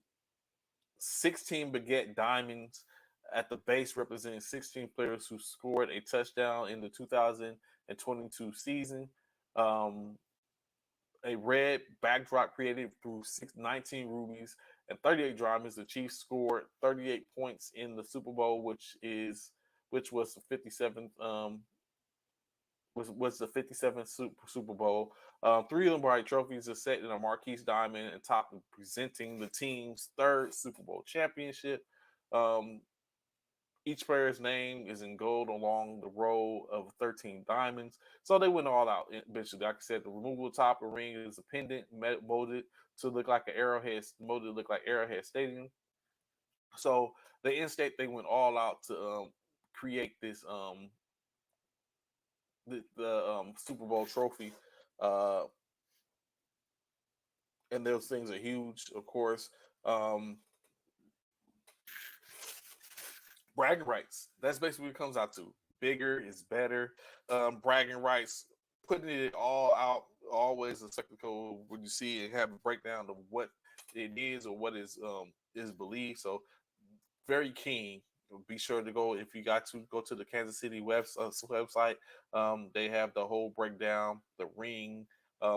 Speaker 3: 16 baguette diamonds at the base, representing 16 players who scored a touchdown in the 2022 season. Um, a red backdrop created through 19 rubies and 38 diamonds. The Chiefs scored 38 points in the Super Bowl, which was the 57th was the 57th Super Bowl. Three of them bright trophies are set in a Marquise diamond and top presenting the team's third Super Bowl championship. Um, each player's name is in gold along the row of 13 diamonds. So they went all out eventually. Like I said, the removable top of the ring is a pendant molded to look like an arrowhead, molded to look like Arrowhead Stadium. So the in state they went all out to create this the Super Bowl trophy. Uh, and those things are huge, of course. Um, bragging rights. That's basically what it comes out to. Bigger is better. Bragging rights, putting it all out, always a technical when you see it, have a breakdown of what it is or what is believed. So very keen. Be sure to go if you got to go to the Kansas City website. They have the whole breakdown, the ring,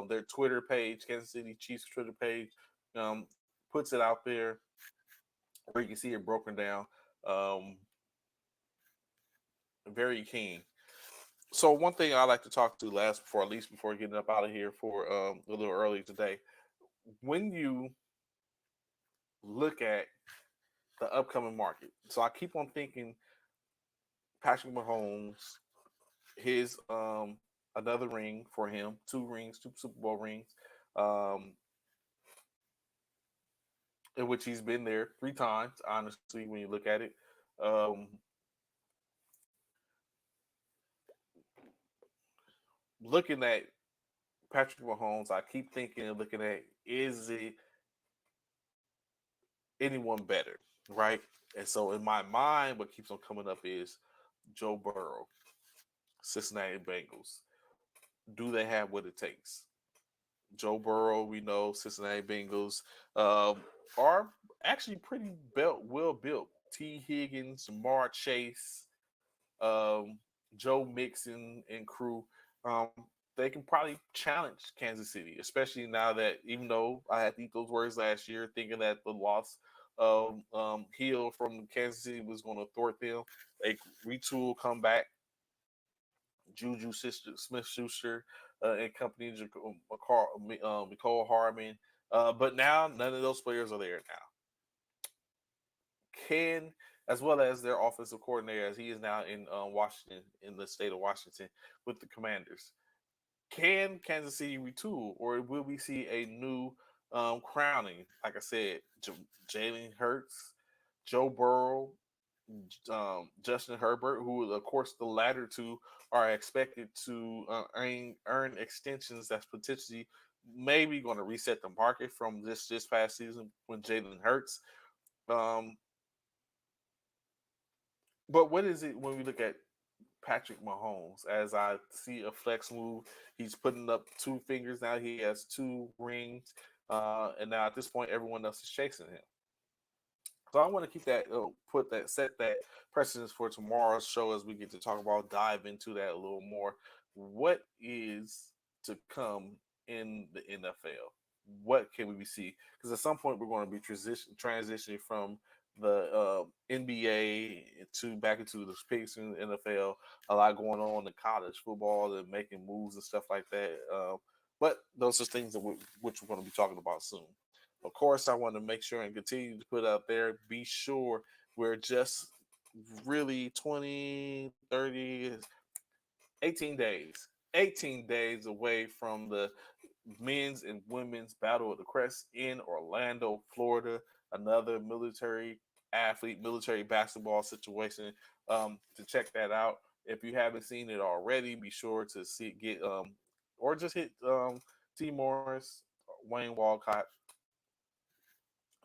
Speaker 3: their Twitter page, Kansas City Chiefs Twitter page, um, puts it out there where you can see it broken down. Um, very keen. So one thing I like to talk to last before, at least before getting up out of here for a little early today, when you look at the upcoming market. So I keep on thinking Patrick Mahomes, his another ring for him, two rings, two Super Bowl rings, um, in which he's been there three times. Honestly, when you look at it, um, looking at Patrick Mahomes, I keep thinking and looking at is it anyone better, right? And so in my mind, what keeps on coming up is Joe Burrow, Cincinnati Bengals. Do they have what it takes? Joe Burrow, we know Cincinnati Bengals are actually pretty well built. T. Higgins, Jamar Chase, um, Joe Mixon, and crew. Um, they can probably challenge Kansas City, especially now that even though I had to eat those words last year, thinking that the loss of Hill from Kansas City was going to thwart them, they retool, come back. Juju Smith Schuster and company, Nicole Harmon. But now none of those players are there now. Can, as well as their offensive coordinator, as he is now in Washington, in the state of Washington with the Commanders. Can Kansas City retool, or will we see a new crowning? Like I said, Jalen Hurts, Joe Burrow, Justin Herbert, who of course the latter two are expected to earn extensions that's potentially maybe going to reset the market from this past season when Jalen Hurts. Um, but what is it when we look at Patrick Mahomes? As I see a flex move, he's putting up two fingers now. He has two rings, and now at this point, everyone else is chasing him. So I want to keep that, set that precedence for tomorrow's show as we get to talk about, dive into that a little more. What is to come in the NFL? What can we see? Because at some point we're going to be transitioning from the NBA to back into the space in the NFL. A lot going on in college football and making moves and stuff like that. But those are things that which we're going to be talking about soon. Of course, I want to make sure and continue to put out there. Be sure we're just really 20, 30, 18 days. 18 days away from the men's and women's Battle of the Crest in Orlando, Florida. Another military athlete, military basketball situation. To check that out. If you haven't seen it already, be sure to or just hit T. Morris, Wayne Walcott,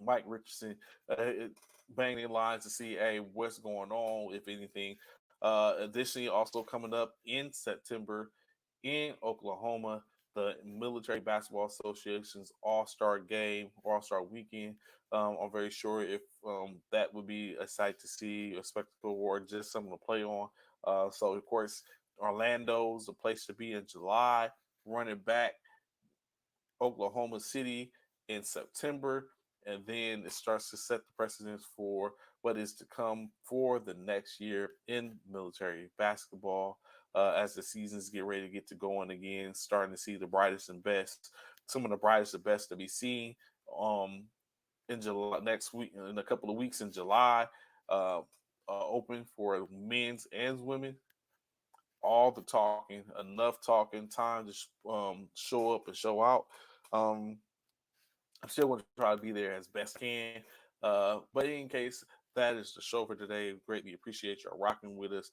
Speaker 3: Mike Richardson, banging lines to see, hey, what's going on, if anything. Additionally, also coming up in September in Oklahoma, the Military Basketball Association's All-Star Game, All-Star Weekend. I'm very sure if that would be a sight to see, a spectacle, or just something to play on. So, of course, Orlando's the place to be in July. Running back Oklahoma City in September, and then it starts to set the precedence for what is to come for the next year in military basketball. As the seasons get ready to get to going again, starting to see the brightest and best, some of the brightest and best to be seen in July next week, in a couple of weeks in July, open for men's and women. All the talking, enough talking, time to show up and show out. Um, I'm still going to try to be there as best can. But in case, that is the show for today. Greatly appreciate y'all rocking with us.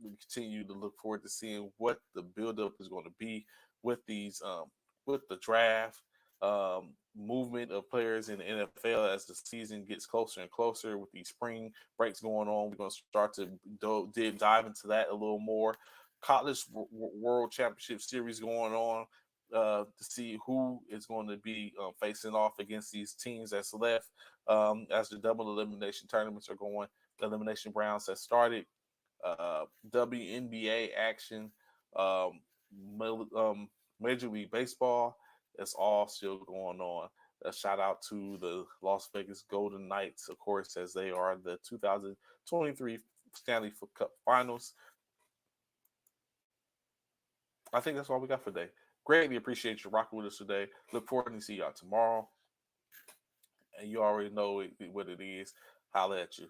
Speaker 3: We continue to look forward to seeing what the buildup is going to be with these, with the draft, movement of players in the NFL as the season gets closer and closer with these spring breaks going on. We're going to start to dive into that a little more. College World Championship Series going on, to see who is going to be facing off against these teams that's left, as the double elimination tournaments are going. The elimination rounds have started. WNBA action, um, Major League Baseball, it's all still going on. A shout out to the Las Vegas Golden Knights, of course, as they are the 2023 Stanley Cup Finals. I think that's all we got for today. Greatly appreciate you rocking with us today. Look forward to see y'all tomorrow. And you already know what it is. Holla at you.